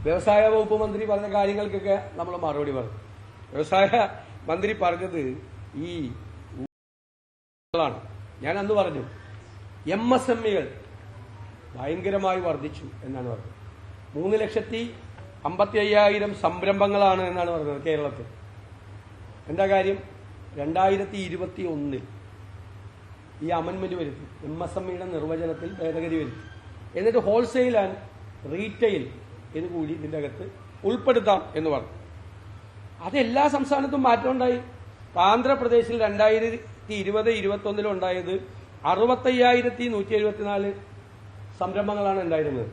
വ്യവസായ വകുപ്പ് മന്ത്രി പറഞ്ഞ കാര്യങ്ങൾക്കൊക്കെ നമ്മൾ മറുപടി പറഞ്ഞു. വ്യവസായ മന്ത്രി പറഞ്ഞത് ഈ ഞാൻ അന്ന് പറഞ്ഞു MSMEകൾ ഭയങ്കരമായി വർദ്ധിച്ചു എന്നാണ് പറഞ്ഞത്. 3,55,000 സംരംഭങ്ങളാണ് എന്നാണ് പറഞ്ഞത് കേരളത്തിൽ. എന്താ കാര്യം? 2021 ഈ അമെന്റ്മെന്റ് വരുത്തി, MSMEയുടെ നിർവചനത്തിൽ ഭേദഗതി വരുത്തി. എന്നിട്ട് ഹോൾസെയിൽ ആൻഡ് റീറ്റെയിൽ എന്ന് കൂടി ഇതിന്റെ അകത്ത് ഉൾപ്പെടുത്താം എന്ന് പറഞ്ഞു. അതെല്ലാ സംസ്ഥാനത്തും മാറ്റം ഉണ്ടായി. ആന്ധ്രാപ്രദേശിൽ 2020-21 ഉണ്ടായത് 65,174 സംരംഭങ്ങളാണ് ഉണ്ടായിരുന്നത്.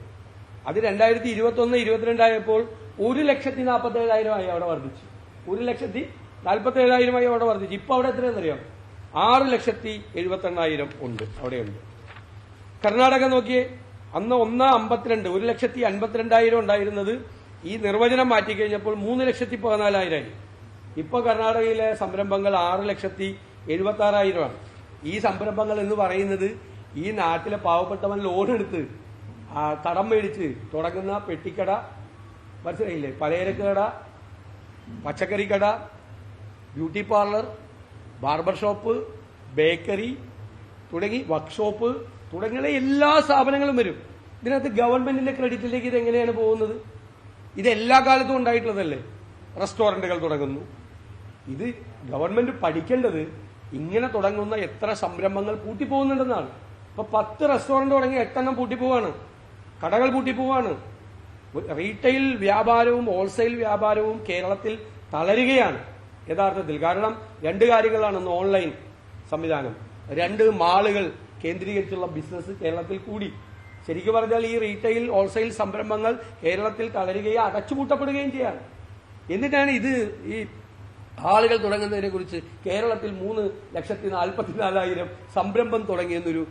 അത് 2021-22 ആയപ്പോൾ 1,47,000 ആയി അവിടെ വർദ്ധിച്ചു. 1,47,000 ആയി അവിടെ വർദ്ധിച്ചു. ഇപ്പൊ അവിടെ എത്രയെന്നറിയാം? 6,78,000 ഉണ്ട്, അവിടെയുണ്ട്. കർണാടക നോക്കിയേ, അന്ന് 1,52,000 1,52,000 ഉണ്ടായിരുന്നത് ഈ നിർവചനം മാറ്റിക്കഴിഞ്ഞപ്പോൾ 3,14,000 ആയി. ഇപ്പൊ കർണാടകയിലെ സംരംഭങ്ങൾ 6,76,000 ആണ്. ഈ സംരംഭങ്ങൾ എന്ന് പറയുന്നത് ഈ നാട്ടിലെ പാവപ്പെട്ടവൻ ലോൺ എടുത്ത് കടം മേടിച്ച് തുടങ്ങുന്ന പെട്ടിക്കട, മനസ്സിലായില്ലേ, പലചരക്ക് കട, പച്ചക്കറി കട, beauty parlour, barber shop, bakery തുടങ്ങി വർക്ക്ഷോപ്പ് തുടങ്ങിയ എല്ലാ സ്ഥാപനങ്ങളും വരും. ഇതിനകത്ത് ഗവൺമെന്റിന്റെ ക്രെഡിറ്റിലേക്ക് ഇത് എങ്ങനെയാണ് പോകുന്നത്? ഇത് എല്ലാ കാലത്തും ഉണ്ടായിട്ടുള്ളതല്ലേ. റെസ്റ്റോറന്റുകൾ തുടങ്ങുന്നു. ഇത് ഗവൺമെന്റ് പഠിക്കേണ്ടത് ഇങ്ങനെ തുടങ്ങുന്ന എത്ര സംരംഭങ്ങൾ പൂട്ടിപ്പോകുന്നുണ്ടെന്നാണ്. ഇപ്പൊ 10 റെസ്റ്റോറന്റ് തുടങ്ങി 8 എണ്ണം പൂട്ടിപ്പോവാണ്, കടകൾ പൂട്ടിപ്പോവാണ്. റീറ്റെയിൽ വ്യാപാരവും ഹോൾസെയിൽ വ്യാപാരവും കേരളത്തിൽ തളരുകയാണ് യഥാർത്ഥത്തിൽ. കാരണം 2 കാര്യങ്ങളാണ്. ഒന്ന് ഓൺലൈൻ സംവിധാനം, 2 മാളുകൾ കേന്ദ്രീകരിച്ചുള്ള ബിസിനസ് കേരളത്തിൽ കൂടി. ശരിക്കും പറഞ്ഞാൽ ഈ റീറ്റെയിൽ ഹോൾസെയിൽ സംരംഭങ്ങൾ കേരളത്തിൽ തളരുകയും അടച്ചുപൂട്ടപ്പെടുകയും ചെയ്യാണ്. എന്നിട്ടാണ് ഇത് ഈ ആളുകൾ തുടങ്ങുന്നതിനെ കുറിച്ച് കേരളത്തിൽ 3,44,000 സംരംഭം തുടങ്ങിയെന്നൊരു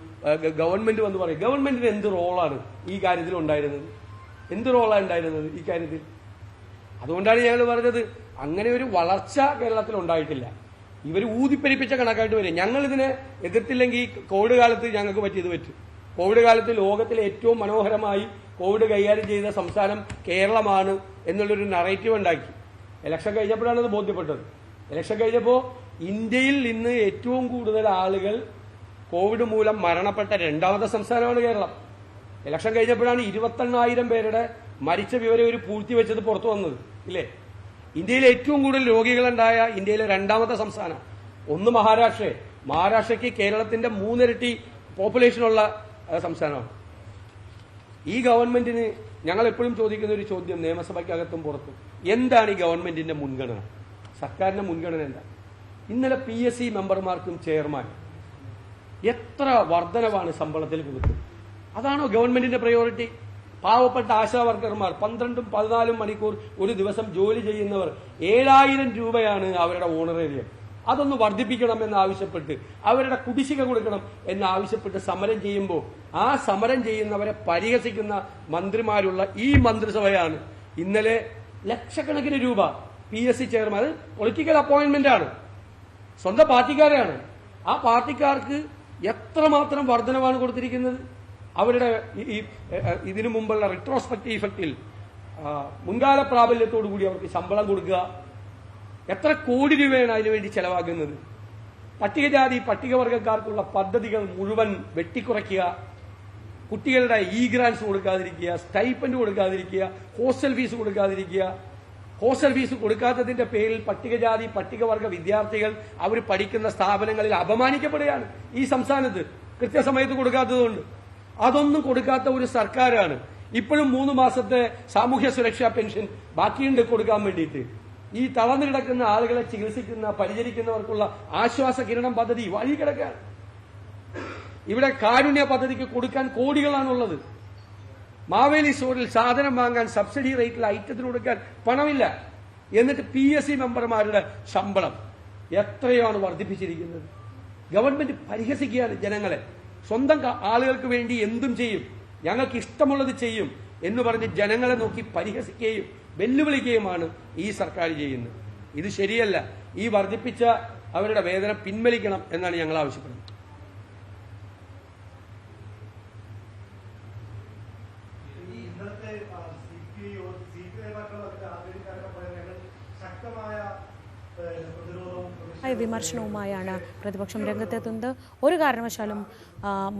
ഗവൺമെന്റ് വന്ന് പറയും. ഗവൺമെന്റിന് എന്ത് റോളാണ് ഈ കാര്യത്തിൽ ഉണ്ടായിരുന്നത്? എന്ത് റോളാണ് ഉണ്ടായിരുന്നത് ഈ കാര്യത്തിൽ? അതുകൊണ്ടാണ് ഞങ്ങൾ പറഞ്ഞത് അങ്ങനെ ഒരു വളർച്ച കേരളത്തിൽ ഉണ്ടായിട്ടില്ല. ഇവർ ഊതിപ്പെരിപ്പിച്ച കണക്കായിട്ട് വരും. ഞങ്ങൾ ഇതിനെ എതിർത്തില്ലെങ്കിൽ കോവിഡ് കാലത്ത് ഞങ്ങൾക്ക് പറ്റിയത് പറ്റും. കോവിഡ് കാലത്ത് ലോകത്തിലെ ഏറ്റവും മനോഹരമായി കോവിഡ് കൈകാര്യം ചെയ്ത സംസ്ഥാനം കേരളമാണ് എന്നുള്ളൊരു നറേറ്റീവ് ഉണ്ടാക്കി. ഇലക്ഷൻ കഴിഞ്ഞപ്പോഴാണ് അത് ബോധ്യപ്പെട്ടത്. ഇലക്ഷൻ കഴിഞ്ഞപ്പോൾ ഇന്ത്യയിൽ ഇന്ന് ഏറ്റവും കൂടുതൽ ആളുകൾ കോവിഡ് മൂലം മരണപ്പെട്ട 2ാമത്തെ സംസ്ഥാനമാണ് കേരളം. ഇലക്ഷൻ കഴിഞ്ഞപ്പോഴാണ് 28,000 പേരുടെ മരിച്ച വിവരം ഒരു പൂഴ്ത്തിവെച്ചത് പുറത്തു വന്നത്, ഇല്ലേ? ഇന്ത്യയിൽ ഏറ്റവും കൂടുതൽ രോഗികളുണ്ടായ ഇന്ത്യയിലെ 2ാമത്തെ സംസ്ഥാനം. ഒന്ന് മഹാരാഷ്ട്രയ്ക്ക് കേരളത്തിന്റെ 3 ഇരട്ടി പോപ്പുലേഷനുള്ള സംസ്ഥാനമാണ്. ഈ ഗവൺമെന്റിന് ഞങ്ങൾ എപ്പോഴും ചോദിക്കുന്ന ഒരു ചോദ്യം, നിയമസഭയ്ക്കകത്തും പുറത്തും, എന്താണ് ഈ ഗവൺമെന്റിന്റെ മുൻഗണന? സർക്കാരിന്റെ മുൻഗണന എന്താ? ഇന്നലെ PSC മെമ്പർമാർക്കും ചെയർമാൻ എത്ര വർധനവാണ് ശമ്പളത്തിൽ കൊടുത്തത്? അതാണോ ഗവൺമെന്റിന്റെ പ്രയോറിറ്റി? പാവപ്പെട്ട ആശാ വർക്കർമാർ 12-14 മണിക്കൂർ ഒരു ദിവസം ജോലി ചെയ്യുന്നവർ 7,000 രൂപയാണ് അവരുടെ ഓണറേറിയം. അതൊന്ന് വർദ്ധിപ്പിക്കണം എന്നാവശ്യപ്പെട്ട്, അവരുടെ കുടിശ്ശിക കൊടുക്കണം എന്നാവശ്യപ്പെട്ട് സമരം ചെയ്യുമ്പോൾ ആ സമരം ചെയ്യുന്നവരെ പരിഹസിക്കുന്ന മന്ത്രിമാരുള്ള ഈ മന്ത്രിസഭയാണ് ഇന്നലെ ലക്ഷക്കണക്കിന് രൂപ PSC ചെയർമാൻ, അത് പൊളിറ്റിക്കൽ അപ്പോയിന്റ്മെന്റ് ആണ്, സ്വന്തം പാർട്ടിക്കാരാണ്, ആ പാർട്ടിക്കാർക്ക് എത്രമാത്രം വർധനവാണ് കൊടുത്തിരിക്കുന്നത്. അവരുടെ ഇതിനു മുമ്പുള്ള റിട്രോസ്പെക്റ്റീവ് ഇഫക്റ്റിൽ മുൻകാല പ്രാബല്യത്തോടു കൂടി അവർക്ക് ശമ്പളം കൊടുക്കുക. എത്ര കോടി രൂപയാണ് അതിനുവേണ്ടി ചെലവാക്കുന്നത്. പട്ടികജാതി പട്ടികവർഗക്കാർക്കുള്ള പദ്ധതികൾ മുഴുവൻ വെട്ടിക്കുറയ്ക്കുക, കുട്ടികളുടെ ഗ്രാൻസ് കൊടുക്കാതിരിക്കുക, സ്റ്റൈപ്പൻഡ് കൊടുക്കാതിരിക്കുക, ഹോസ്റ്റൽ ഫീസ് കൊടുക്കാതിരിക്കുക. ഹോസ്റ്റൽ ഫീസ് കൊടുക്കാത്തതിന്റെ പേരിൽ പട്ടികജാതി പട്ടികവർഗ വിദ്യാർത്ഥികൾ അവർ പഠിക്കുന്ന സ്ഥാപനങ്ങളിൽ അപമാനിക്കപ്പെടുകയാണ് ഈ സംസ്ഥാനത്ത്, കൃത്യസമയത്ത് കൊടുക്കാത്തതുകൊണ്ട്. അതൊന്നും കൊടുക്കാത്ത ഒരു സർക്കാരാണ്. ഇപ്പോഴും 3 മാസത്തെ സാമൂഹ്യ സുരക്ഷാ പെൻഷൻ ബാക്കിയുണ്ട് കൊടുക്കാൻ വേണ്ടിയിട്ട്. ഈ തളർന്നു കിടക്കുന്ന ആളുകളെ ചികിത്സിക്കുന്ന പരിചരിക്കുന്നവർക്കുള്ള ആശ്വാസ കിരണം പദ്ധതി വഴി കിടക്കുകയാണ്. ഇവിടെ കാരുണ്യ പദ്ധതിക്ക് കൊടുക്കാൻ കോടികളാണുള്ളത്. മാവേലി സ്റ്റോറിൽ സാധനം വാങ്ങാൻ സബ്സിഡി റേറ്റിൽ ഐറ്റത്തിന് കൊടുക്കാൻ പണമില്ല. എന്നിട്ട് PSC മെമ്പർമാരുടെ ശമ്പളം എത്രയാണ് വർദ്ധിപ്പിച്ചിരിക്കുന്നത്. ഗവൺമെന്റ് പരിഹസിക്കുകയാണ് ജനങ്ങളെ. സ്വന്തം ആളുകൾക്ക് വേണ്ടി എന്തും ചെയ്യും, ഞങ്ങൾക്ക് ഇഷ്ടമുള്ളത് ചെയ്യും എന്ന് പറഞ്ഞ് ജനങ്ങളെ നോക്കി പരിഹസിക്കുകയും വെല്ലുവിളിക്കുകയുമാണ് ഈ സർക്കാർ ചെയ്യുന്നത്. ഇത് ശരിയല്ല. ഈ വർദ്ധിപ്പിച്ച അവരുടെ വേതനം പിൻവലിക്കണം എന്നാണ് ഞങ്ങൾ ആവശ്യപ്പെടുന്നത്. വിമർശനവുമായാണ് പ്രതിപക്ഷം രംഗത്തെത്തുന്നത്. ഒരു കാരണവശാലും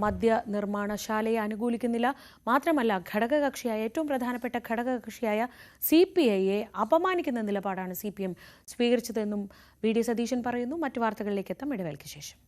മദ്യ നിർമ്മാണശാലയെ അനുകൂലിക്കുന്നില്ല. മാത്രമല്ല, ഘടകകക്ഷിയായ ഏറ്റവും പ്രധാനപ്പെട്ട ഘടകകക്ഷിയായ CPIയെ അപമാനിക്കുന്ന നിലപാടാണ് CPM സ്വീകരിച്ചതെന്നും VD സതീശൻ പറയുന്നു. മറ്റു വാർത്തകളിലേക്ക് എത്താം ഇടവേളയ്ക്ക് ശേഷം.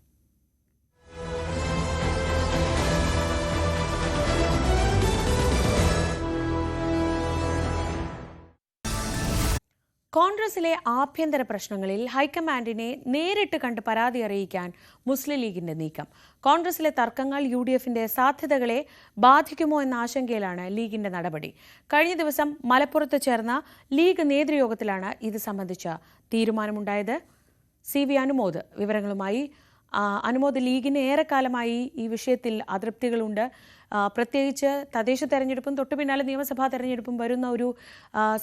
കോൺഗ്രസിലെ ആഭ്യന്തര പ്രശ്നങ്ങളിൽ ഹൈക്കമാൻഡിനെ നേരിട്ട് കണ്ട് പരാതി അറിയിക്കാൻ മുസ്ലിം ലീഗിന്റെ നീക്കം. കോൺഗ്രസിലെ തർക്കങ്ങൾ UDFന്റെ സാധ്യതകളെ ബാധിക്കുമോ എന്ന ആശങ്കയിലാണ് ലീഗിന്റെ നടപടി. കഴിഞ്ഞ ദിവസം മലപ്പുറത്ത് ചേർന്ന ലീഗ് നേതൃയോഗത്തിലാണ് ഇത് സംബന്ധിച്ച തീരുമാനമുണ്ടായത്. CV അനുമോദ് വിവരങ്ങളുമായി. അനുമോദ്, ലീഗിന് ഏറെക്കാലമായി ഈ വിഷയത്തിൽ അതൃപ്തികളുണ്ട്. പ്രത്യേകിച്ച് തദ്ദേശ തെരഞ്ഞെടുപ്പും തൊട്ടു പിന്നാലെ നിയമസഭാ തെരഞ്ഞെടുപ്പും വരുന്ന ഒരു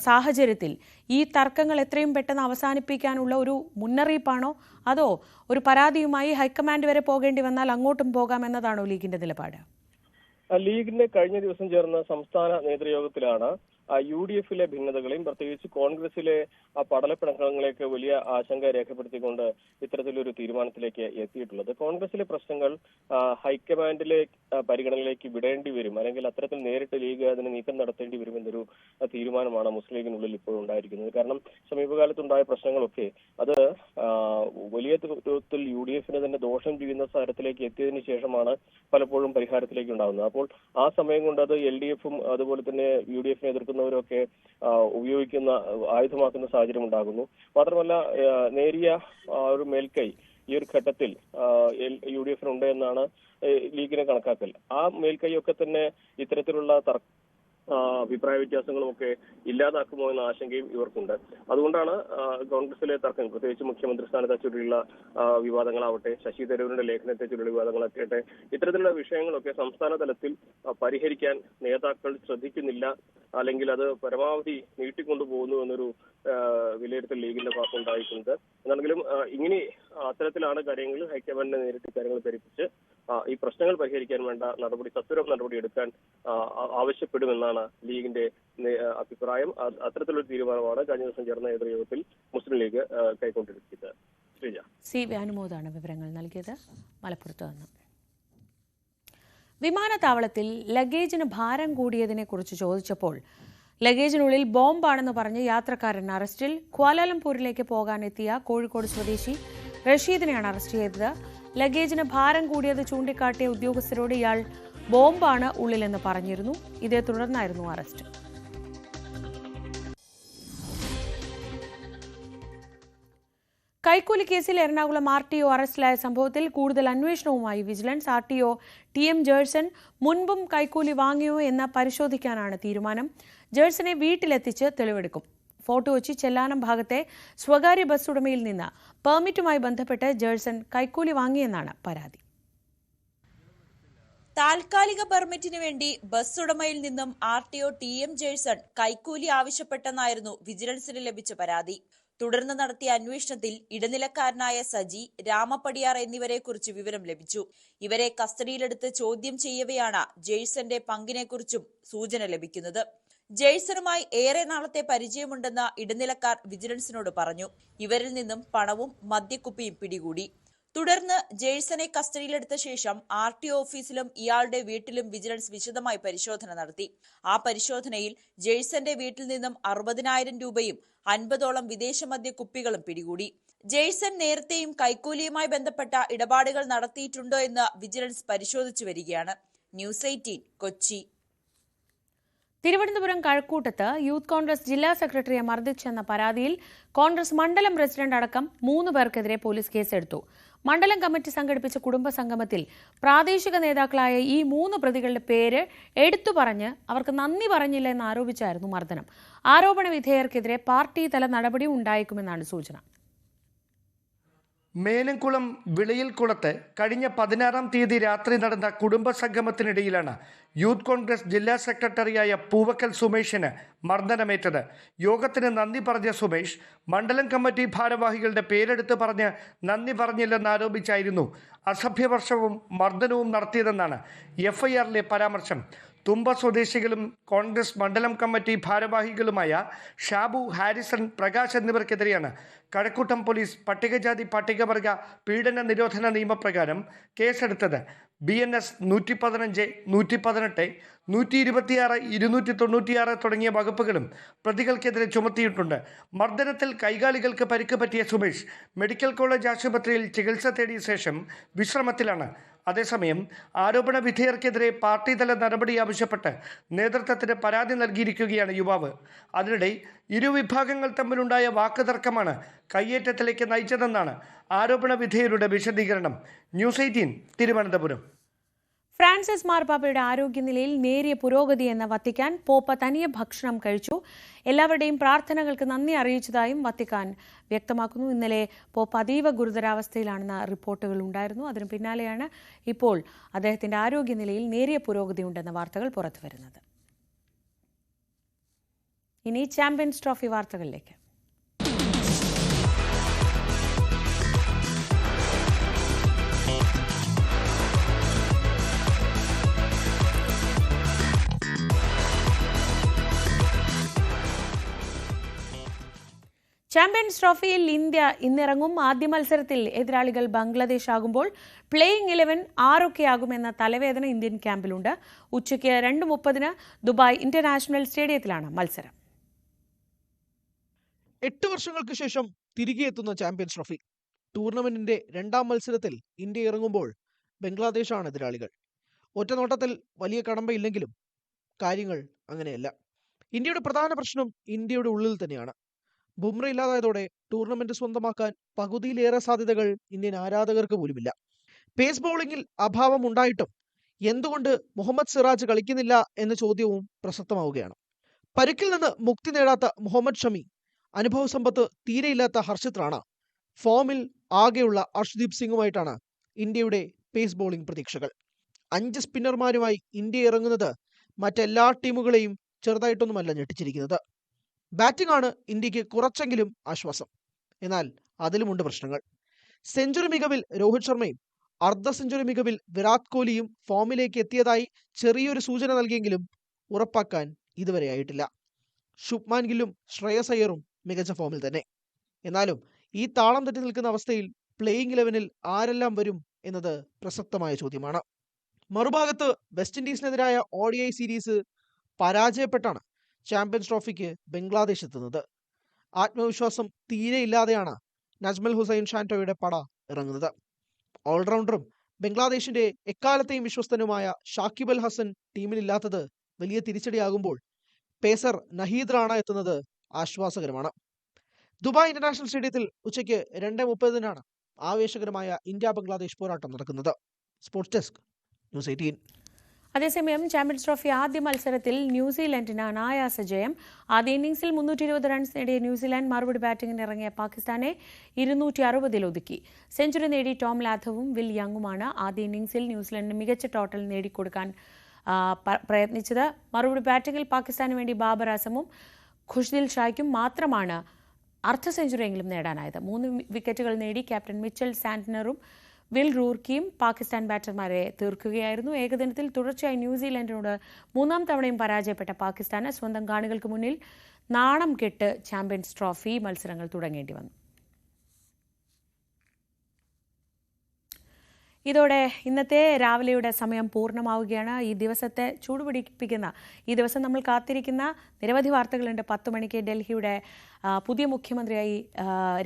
സാഹചര്യത്തിൽ ഈ തർക്കങ്ങൾ എത്രയും പെട്ടെന്ന് അവസാനിപ്പിക്കാനുള്ള ഒരു മുന്നറിയിപ്പാണോ, അതോ ഒരു പരാതിയുമായി ഹൈക്കമാൻഡ് വരെ പോകേണ്ടി വന്നാൽ അങ്ങോട്ടും പോകാമെന്നതാണോ ലീഗിന്റെ നിലപാട്? ലീഗിന്റെ കഴിഞ്ഞ ദിവസം ചേർന്ന സംസ്ഥാന നേതൃയോഗത്തിലാണ് UDFിലെ ഭിന്നതകളെയും പ്രത്യേകിച്ച് കോൺഗ്രസിലെ പടലപ്പിണക്കങ്ങളെയൊക്കെ വലിയ ആശങ്ക രേഖപ്പെടുത്തിക്കൊണ്ട് ഇത്തരത്തിലൊരു തീരുമാനത്തിലേക്ക് എത്തിയിട്ടുള്ളത്. കോൺഗ്രസിലെ പ്രശ്നങ്ങൾ ഹൈക്കമാൻഡിലെ പരിഗണനയിലേക്ക് വിടേണ്ടി വരും, അല്ലെങ്കിൽ അത്തരത്തിൽ നേരിട്ട് ലീഗ് അതിന് നീക്കം നടത്തേണ്ടി വരുമെന്നൊരു തീരുമാനമാണ് മുസ്ലിം ലീഗിനുള്ളിൽ ഇപ്പോൾ ഉണ്ടായിരിക്കുന്നത്. കാരണം സമീപകാലത്തുണ്ടായ പ്രശ്നങ്ങളൊക്കെ അത് വലിയ തോതിൽ UDFിന് തന്നെ ദോഷം ചെയ്യുന്ന തരത്തിലേക്ക് എത്തിയതിനു ശേഷമാണ് പലപ്പോഴും പരിഹാരത്തിലേക്ക് ഉണ്ടാകുന്നത്. അപ്പോൾ ആ സമയം കൊണ്ട് അത് LDFും അതുപോലെ തന്നെ UDFിനെ എതിർക്കുന്നവരൊക്കെ ഉപയോഗിക്കുന്ന ആയുധമാക്കുന്ന സാഹചര്യം ഉണ്ടാകുന്നു. മാത്രമല്ല, നേരിയ ഒരു മേൽക്കൈ ഈ ഒരു ഘട്ടത്തിൽ UDFിനുണ്ട് എന്നാണ് ലീഗിനെ കണക്കാക്കൽ. ആ മേൽക്കൈയൊക്കെ തന്നെ ഇത്തരത്തിലുള്ള അഭിപ്രായ വ്യത്യാസങ്ങളും ഒക്കെ ഇല്ലാതാക്കുമോ എന്ന ആശങ്കയും ഇവർക്കുണ്ട്. അതുകൊണ്ടാണ് കോൺഗ്രസിലെ തർക്കം, പ്രത്യേകിച്ച് മുഖ്യമന്ത്രി സ്ഥാനത്തെ ചൊല്ലിയുള്ള വിവാദങ്ങളാവട്ടെ, ശശി തരൂരിന്റെ ലേഖനത്തെ ചൊല്ലിയുള്ള വിവാദങ്ങളാകട്ടെ, ഇത്തരത്തിലുള്ള വിഷയങ്ങളൊക്കെ സംസ്ഥാന തലത്തിൽ പരിഹരിക്കാൻ നേതാക്കൾ ശ്രദ്ധിക്കുന്നില്ല, അല്ലെങ്കിൽ അത് പരമാവധി നീട്ടിക്കൊണ്ടുപോകുന്നു എന്നൊരു വിലയിരുത്തൽ ലീഗിന്റെ ഭാഗത്തുണ്ടായിട്ടുണ്ട്. എന്നാണെങ്കിലും ഇങ്ങനെ അത്തരത്തിലാണ് കാര്യങ്ങൾ ഹൈക്കമാൻഡിനെ നേരിട്ട് കാര്യങ്ങൾ ധരിപ്പിച്ച് ഈ പ്രശ്നങ്ങൾ പരിഹരിക്കാൻ വേണ്ട നടപടി, സത്വരം നടപടി എടുക്കാൻ ആവശ്യപ്പെടുമെന്നാണ് ലീഗിന്റെ അഭിപ്രായം. അത്തരത്തിലൊരു തീരുമാനമാണ് കഴിഞ്ഞ ദിവസം ചേർന്ന നേതൃയോഗത്തിൽ മുസ്ലിം ലീഗ് കൈക്കൊണ്ടിരിക്കുന്നത്. ശ്രീജ. CV അനുമോദാണ് വിവരങ്ങൾ നൽകിയത് മലപ്പുറത്ത് നിന്ന്. വിമാനത്താവളത്തിൽ ലഗേജിന് ഭാരം കൂടിയതിനെ കുറിച്ച് ചോദിച്ചപ്പോൾ ലഗേജിനുള്ളിൽ ബോംബാണെന്ന് പറഞ്ഞ് യാത്രക്കാരൻ അറസ്റ്റിൽ. ക്വാലാലംപൂരിലേക്ക് പോകാനെത്തിയ കോഴിക്കോട് സ്വദേശി റഷീദിനെയാണ് അറസ്റ്റ് ചെയ്തത്. ലഗേജിന് ഭാരം കൂടിയത് ചൂണ്ടിക്കാട്ടിയ ഉദ്യോഗസ്ഥരോട് ഇയാൾ ബോംബാണ് ഉള്ളിലെന്ന് പറഞ്ഞിരുന്നു. ഇതേ തുടർന്നായിരുന്നു അറസ്റ്റ്. കൈക്കൂലി കേസിൽ എറണാകുളം RTO അറസ്റ്റിലായ സംഭവത്തിൽ കൂടുതൽ അന്വേഷണവുമായി വിജിലൻസ്. RTO TM ജേഴ്സൺ മുൻപും കൈക്കൂലി വാങ്ങിയോ എന്ന് പരിശോധിക്കാനാണ് തീരുമാനം. ജേഴ്സനെ വീട്ടിലെത്തിച്ച് തെളിവെടുക്കും. ഫോർട്ട് കൊച്ചി ചെല്ലാനം ഭാഗത്തെ സ്വകാര്യ ബസ് ഉടമയിൽ നിന്ന് പെർമിറ്റുമായി ബന്ധപ്പെട്ട് ജേഴ്സൺ കൈക്കൂലി വാങ്ങിയെന്നാണ് പരാതി. താൽക്കാലിക പെർമിറ്റിന് വേണ്ടി ബസ് ഉടമയിൽ നിന്നും RTO TM ജേഴ്സൺ കൈക്കൂലി ആവശ്യപ്പെട്ടെന്നായിരുന്നു വിജിലൻസിന് ലഭിച്ച പരാതി. തുടർന്ന് നടത്തിയ അന്വേഷണത്തിൽ ഇടനിലക്കാരനായ സജി, രാമപ്പടിയാർ എന്നിവരെക്കുറിച്ച് വിവരം ലഭിച്ചു. ഇവരെ കസ്റ്റഡിയിലെടുത്ത് ചോദ്യം ചെയ്യവെയാണ് ജേഴ്സന്റെ പങ്കിനെക്കുറിച്ചും സൂചന ലഭിക്കുന്നത്. ജേഴ്സണുമായി ഏറെ നാളത്തെ പരിചയമുണ്ടെന്ന് ഇടനിലക്കാർ വിജിലൻസിനോട് പറഞ്ഞു. ഇവരിൽ നിന്നും പണവും മദ്യക്കുപ്പിയും പിടികൂടി. തുടർന്ന് ജേഴ്സനെ കസ്റ്റഡിയിലെടുത്ത ശേഷം RTO ഓഫീസിലും ഇയാളുടെ വീട്ടിലും വിജിലൻസ് വിശദമായി പരിശോധന നടത്തി. ആ പരിശോധനയിൽ ജേഴ്സന്റെ വീട്ടിൽ നിന്നും 60,000 രൂപയും 50ഓളം വിദേശ മദ്യ കുപ്പികളും പിടികൂടി. ജേഴ്സൺ നേരത്തെയും കൈക്കൂലിയുമായി ബന്ധപ്പെട്ട ഇടപാടുകൾ നടത്തിയിട്ടുണ്ടോ എന്ന് വിജിലൻസ് പരിശോധിച്ചു വരികയാണ്. ന്യൂസ് 18 കൊച്ചി. തിരുവനന്തപുരം കഴക്കൂട്ടത്ത് യൂത്ത് കോൺഗ്രസ് ജില്ലാ സെക്രട്ടറിയെ മർദ്ദിച്ചെന്ന പരാതിയിൽ കോൺഗ്രസ് മണ്ഡലം പ്രസിഡന്റ് അടക്കം 3 പേർക്കെതിരെ പോലീസ് കേസെടുത്തു. മണ്ഡലം കമ്മിറ്റി സംഘടിപ്പിച്ച കുടുംബ സംഗമത്തിൽ പ്രാദേശിക നേതാക്കളായ ഈ 3 പ്രതികളുടെ പേര് എടുത്തു പറഞ്ഞ് അവർക്ക് നന്ദി പറഞ്ഞില്ല എന്ന് ആരോപിച്ചായിരുന്നു മർദ്ദനം. ആരോപണ വിധേയർക്കെതിരെ പാർട്ടി തല നടപടി ഉണ്ടായേക്കുമെന്നാണ് സൂചന. മേനംകുളം വിളയിൽക്കുളത്ത് കഴിഞ്ഞ 16-ാം തീയതി രാത്രി നടന്ന കുടുംബ സംഗമത്തിനിടയിലാണ് യൂത്ത് കോൺഗ്രസ് ജില്ലാ സെക്രട്ടറിയായ പൂവക്കൽ സുമേഷിന് മർദ്ദനമേറ്റത്. യോഗത്തിന് നന്ദി പറഞ്ഞ സുമേഷ് മണ്ഡലം കമ്മിറ്റി ഭാരവാഹികളുടെ പേരെടുത്ത് പറഞ്ഞ് നന്ദി പറഞ്ഞില്ലെന്ന് ആരോപിച്ചായിരുന്നു അസഭ്യവർഷവും മർദ്ദനവും നടത്തിയതെന്നാണ് FIRലെ പരാമർശം. തുമ്പ സ്വദേശികളും കോൺഗ്രസ് മണ്ഡലം കമ്മിറ്റി ഭാരവാഹികളുമായ ഷാബു, ഹാരിസൺ, പ്രകാശ് എന്നിവർക്കെതിരെയാണ് കഴക്കൂട്ടം പോലീസ് പട്ടികജാതി പട്ടികവർഗ പീഡന നിരോധന നിയമപ്രകാരം കേസെടുത്തത്. BNS 115, 118, 126, 296 തുടങ്ങിയ വകുപ്പുകളും പ്രതികൾക്കെതിരെ ചുമത്തിയിട്ടുണ്ട്. മർദ്ദനത്തിൽ കൈകാലികൾക്ക് പരിക്ക് പറ്റിയ സുമേഷ് മെഡിക്കൽ കോളേജ് ആശുപത്രിയിൽ ചികിത്സ തേടിയ ശേഷം വിശ്രമത്തിലാണ്. അതേസമയം ആരോപണ വിധേയർക്കെതിരെ പാർട്ടിതല നടപടി ആവശ്യപ്പെട്ട് നേതൃത്വത്തിന് പരാതി നൽകിയിരിക്കുകയാണ് യുവാവ്. അതിനിടെ ഇരുവിഭാഗങ്ങൾ തമ്മിലുണ്ടായ വാക്കുതർക്കമാണ് കയ്യേറ്റത്തിലേക്ക് നയിച്ചതെന്നാണ് ആരോപണ വിധേയരുടെ വിശദീകരണം. ന്യൂസ് 18 തിരുവനന്തപുരം. ഫ്രാൻസിസ് മാർപ്പാപ്പയുടെ ആരോഗ്യനിലയിൽ നേരിയ പുരോഗതി എന്ന വത്തിക്കാൻ. പോപ്പ തനിയെ ഭക്ഷണം കഴിച്ചു. എല്ലാവരുടെയും പ്രാർത്ഥനകൾക്ക് നന്ദി അറിയിച്ചതായും വത്തിക്കാൻ വ്യക്തമാക്കുന്നു. ഇന്നലെ പോപ്പ അതീവ ഗുരുതരാവസ്ഥയിലാണെന്ന റിപ്പോർട്ടുകൾ ഉണ്ടായിരുന്നു. അതിന് പിന്നാലെയാണ് ഇപ്പോൾ അദ്ദേഹത്തിന്റെ ആരോഗ്യനിലയിൽ നേരിയ പുരോഗതി ഉണ്ടെന്ന വാർത്തകൾ പുറത്തുവരുന്നത്. ഇനി ചാമ്പ്യൻസ് ട്രോഫി വാർത്തകളിലേക്ക്. ചാമ്പ്യൻസ് ട്രോഫിയിൽ ഇന്ത്യ ഇന്നിറങ്ങും. ആദ്യ മത്സരത്തിൽ എതിരാളികൾ ബംഗ്ലാദേശ് ആകുമ്പോൾ പ്ലേയിങ് 11 ആരൊക്കെയാകുമെന്ന തലവേദന ഇന്ത്യൻ ക്യാമ്പിലുണ്ട്. ഉച്ചയ്ക്ക് 2:30 ദുബായ് ഇന്റർനാഷണൽ സ്റ്റേഡിയത്തിലാണ് മത്സരം. 8 വർഷങ്ങൾക്ക് ശേഷം തിരികെ എത്തുന്ന ചാമ്പ്യൻസ് ട്രോഫി ടൂർണമെന്റിന്റെ 2ാം മത്സരത്തിൽ ഇന്ത്യ ഇറങ്ങുമ്പോൾ ബംഗ്ലാദേശാണ് എതിരാളികൾ. ഒറ്റനോട്ടത്തിൽ വലിയ കടമ്പയില്ലെങ്കിലും കാര്യങ്ങൾ അങ്ങനെയല്ല. ഇന്ത്യയുടെ പ്രധാന പ്രശ്നം ഇന്ത്യയുടെ ഉള്ളിൽ തന്നെയാണ്. ബുംറ ഇല്ലാതായതോടെ ടൂർണമെന്റ് സ്വന്തമാക്കാൻ പകുതിയിലേറെ സാധ്യതകൾ ഇന്ത്യൻ ആരാധകർക്ക് പോലുമില്ല. പേസ് ബൗളിംഗിൽ അഭാവം ഉണ്ടായിട്ടും എന്തുകൊണ്ട് മുഹമ്മദ് സിറാജ് കളിക്കുന്നില്ല എന്ന ചോദ്യവും പ്രസക്തമാവുകയാണ്. പരുക്കിൽ നിന്ന് മുക്തി നേടാത്ത മുഹമ്മദ് ഷമി, അനുഭവ സമ്പത്ത് തീരെയില്ലാത്ത ഹർഷിത് റാണ, ഫോമിൽ ആകെയുള്ള അർഷ്ദീപ് സിംഗുമായിട്ടാണ് ഇന്ത്യയുടെ പേസ് ബൗളിംഗ് പ്രതീക്ഷകൾ. 5 സ്പിന്നർമാരുമായി ഇന്ത്യ ഇറങ്ങുന്നത് മറ്റെല്ലാ ടീമുകളെയും ചെറുതായിട്ടൊന്നുമല്ല ഞെട്ടിച്ചിരിക്കുന്നത്. ബാറ്റിംഗ് ആണ് ഇന്ത്യക്ക് കുറച്ചെങ്കിലും ആശ്വാസം. എന്നാൽ അതിലുമുണ്ട് പ്രശ്നങ്ങൾ. സെഞ്ചുറി മികവിൽ രോഹിത് ശർമ്മയും അർദ്ധ സെഞ്ചുറി മികവിൽ വിരാട് കോഹ്ലിയും ഫോമിലേക്ക് എത്തിയതായി ചെറിയൊരു സൂചന നൽകിയെങ്കിലും ഉറപ്പാക്കാൻ ഇതുവരെ ആയിട്ടില്ല. ശുഭ്മാൻ ഗില്ലും ശ്രേയസ് അയ്യറും മികച്ച ഫോമിൽ തന്നെ. എന്നാലും ഈ താളം തെറ്റി നിൽക്കുന്ന അവസ്ഥയിൽ പ്ലേയിങ് 11-ൽ ആരെല്ലാം വരും എന്നത് പ്രസക്തമായ ചോദ്യമാണ്. മറുഭാഗത്ത് വെസ്റ്റ് ഇൻഡീസിനെതിരായ ODI സീരീസ് പരാജയപ്പെട്ടാണ് ചാമ്പ്യൻസ് ട്രോഫിക്ക് ബംഗ്ലാദേശ് എത്തുന്നത്. ആത്മവിശ്വാസം തീരെയില്ലാതെയാണ് നജ്മൽ ഹുസൈൻ ഷാന്റോയുടെ പട ഇറങ്ങുന്നത്. ഓൾറൗണ്ടറും ബംഗ്ലാദേശിന്റെ എക്കാലത്തെയും വിശ്വസ്തനുമായ ഷാക്കിബ് അൽ ഹസൻ ടീമിലില്ലാത്തത് വലിയ തിരിച്ചടിയാകുമ്പോൾ പേസർ നഹീദ് റാണ എത്തുന്നത് ആശ്വാസകരമാണ്. ദുബായ് ഇന്റർനാഷണൽ സ്റ്റേഡിയത്തിൽ ഉച്ചയ്ക്ക് 2:30 ആവേശകരമായ ഇന്ത്യ ബംഗ്ലാദേശ് പോരാട്ടം നടക്കുന്നത്. Sports desk, news 18. അതേസമയം ചാമ്പ്യൻസ് ട്രോഫി ആദ്യ മത്സരത്തിൽ ന്യൂസിലൻഡിന് അനായാസ ജയം. ആദ്യ ഇന്നിംഗ്സിൽ 320 റൺസ് നേടിയ ന്യൂസിലാൻഡ് മറുപടി ബാറ്റിംഗിന് ഇറങ്ങിയ പാകിസ്ഥാനെ 260 ഒതുക്കി. സെഞ്ചുറി നേടി ടോം ലാഥവും വിൽ യങ്ങുമാണ് ആദ്യ ഇന്നിംഗ്സിൽ ന്യൂസിലൻഡിന് മികച്ച ടോട്ടൽ നേടിക്കൊടുക്കാൻ പ്രയത്നിച്ചത്. മറുപടി ബാറ്റിംഗിൽ പാകിസ്ഥാന് വേണ്ടി ബാബർ അസമും ഖുഷ്ദിൽ ഷായ്ക്കും മാത്രമാണ് അർദ്ധ സെഞ്ചുറിയെങ്കിലും നേടാനായത്. 3 വിക്കറ്റുകൾ നേടി ക്യാപ്റ്റൻ മിച്ചൽ സാന്റ്നറും വിൽ റൂർക്കിയും പാകിസ്ഥാൻ ബാറ്റർമാരെ തീർക്കുകയായിരുന്നു. ഏകദിനത്തിൽ തുടർച്ചയായി ന്യൂസിലൻഡിനോട് 3ാം തവണയും പരാജയപ്പെട്ട പാകിസ്ഥാന് സ്വന്തം കാണികൾക്ക് മുന്നിൽ നാണം കെട്ട് ചാമ്പ്യൻസ് ട്രോഫി മത്സരങ്ങൾ തുടങ്ങേണ്ടി വന്നു. ഇതോടെ ഇന്നത്തെ രാവിലെയുടെ സമയം പൂർണ്ണമാവുകയാണ്. ഈ ദിവസത്തെ ചൂടുപിടിപ്പിക്കുന്ന ഈ ദിവസം നമ്മൾ കാത്തിരിക്കുന്ന നിരവധി വാർത്തകളുണ്ട്. 10 മണിക്ക് ഡൽഹിയുടെ പുതിയ മുഖ്യമന്ത്രിയായി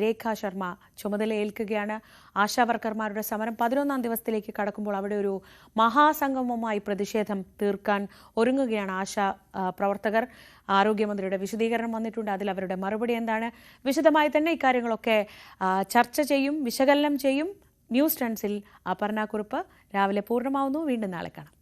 രേഖ ശർമ്മ ചുമതലയേൽക്കുകയാണ്. ആശാവർക്കർമാരുടെ സമരം 11ാം ദിവസത്തിലേക്ക് കടക്കുമ്പോൾ അവിടെ ഒരു മഹാസംഗമവുമായി പ്രതിഷേധം തീർക്കാൻ ഒരുങ്ങുകയാണ് ആശാ പ്രവർത്തകർ. ആരോഗ്യമന്ത്രിയുടെ വിശദീകരണം വന്നിട്ടുണ്ട്. അതിൽ അവരുടെ മറുപടി എന്താണ്? വിശദമായി തന്നെ ഇക്കാര്യങ്ങളൊക്കെ ചർച്ച ചെയ്യും, വിശകലനം ചെയ്യും. ന്യൂസ് ടൺസിൽ അപർണ കുറുപ്പ്. രാവിലെ പൂർണ്ണമാവുന്നു. വീണ്ടും നാളെ കാണാം.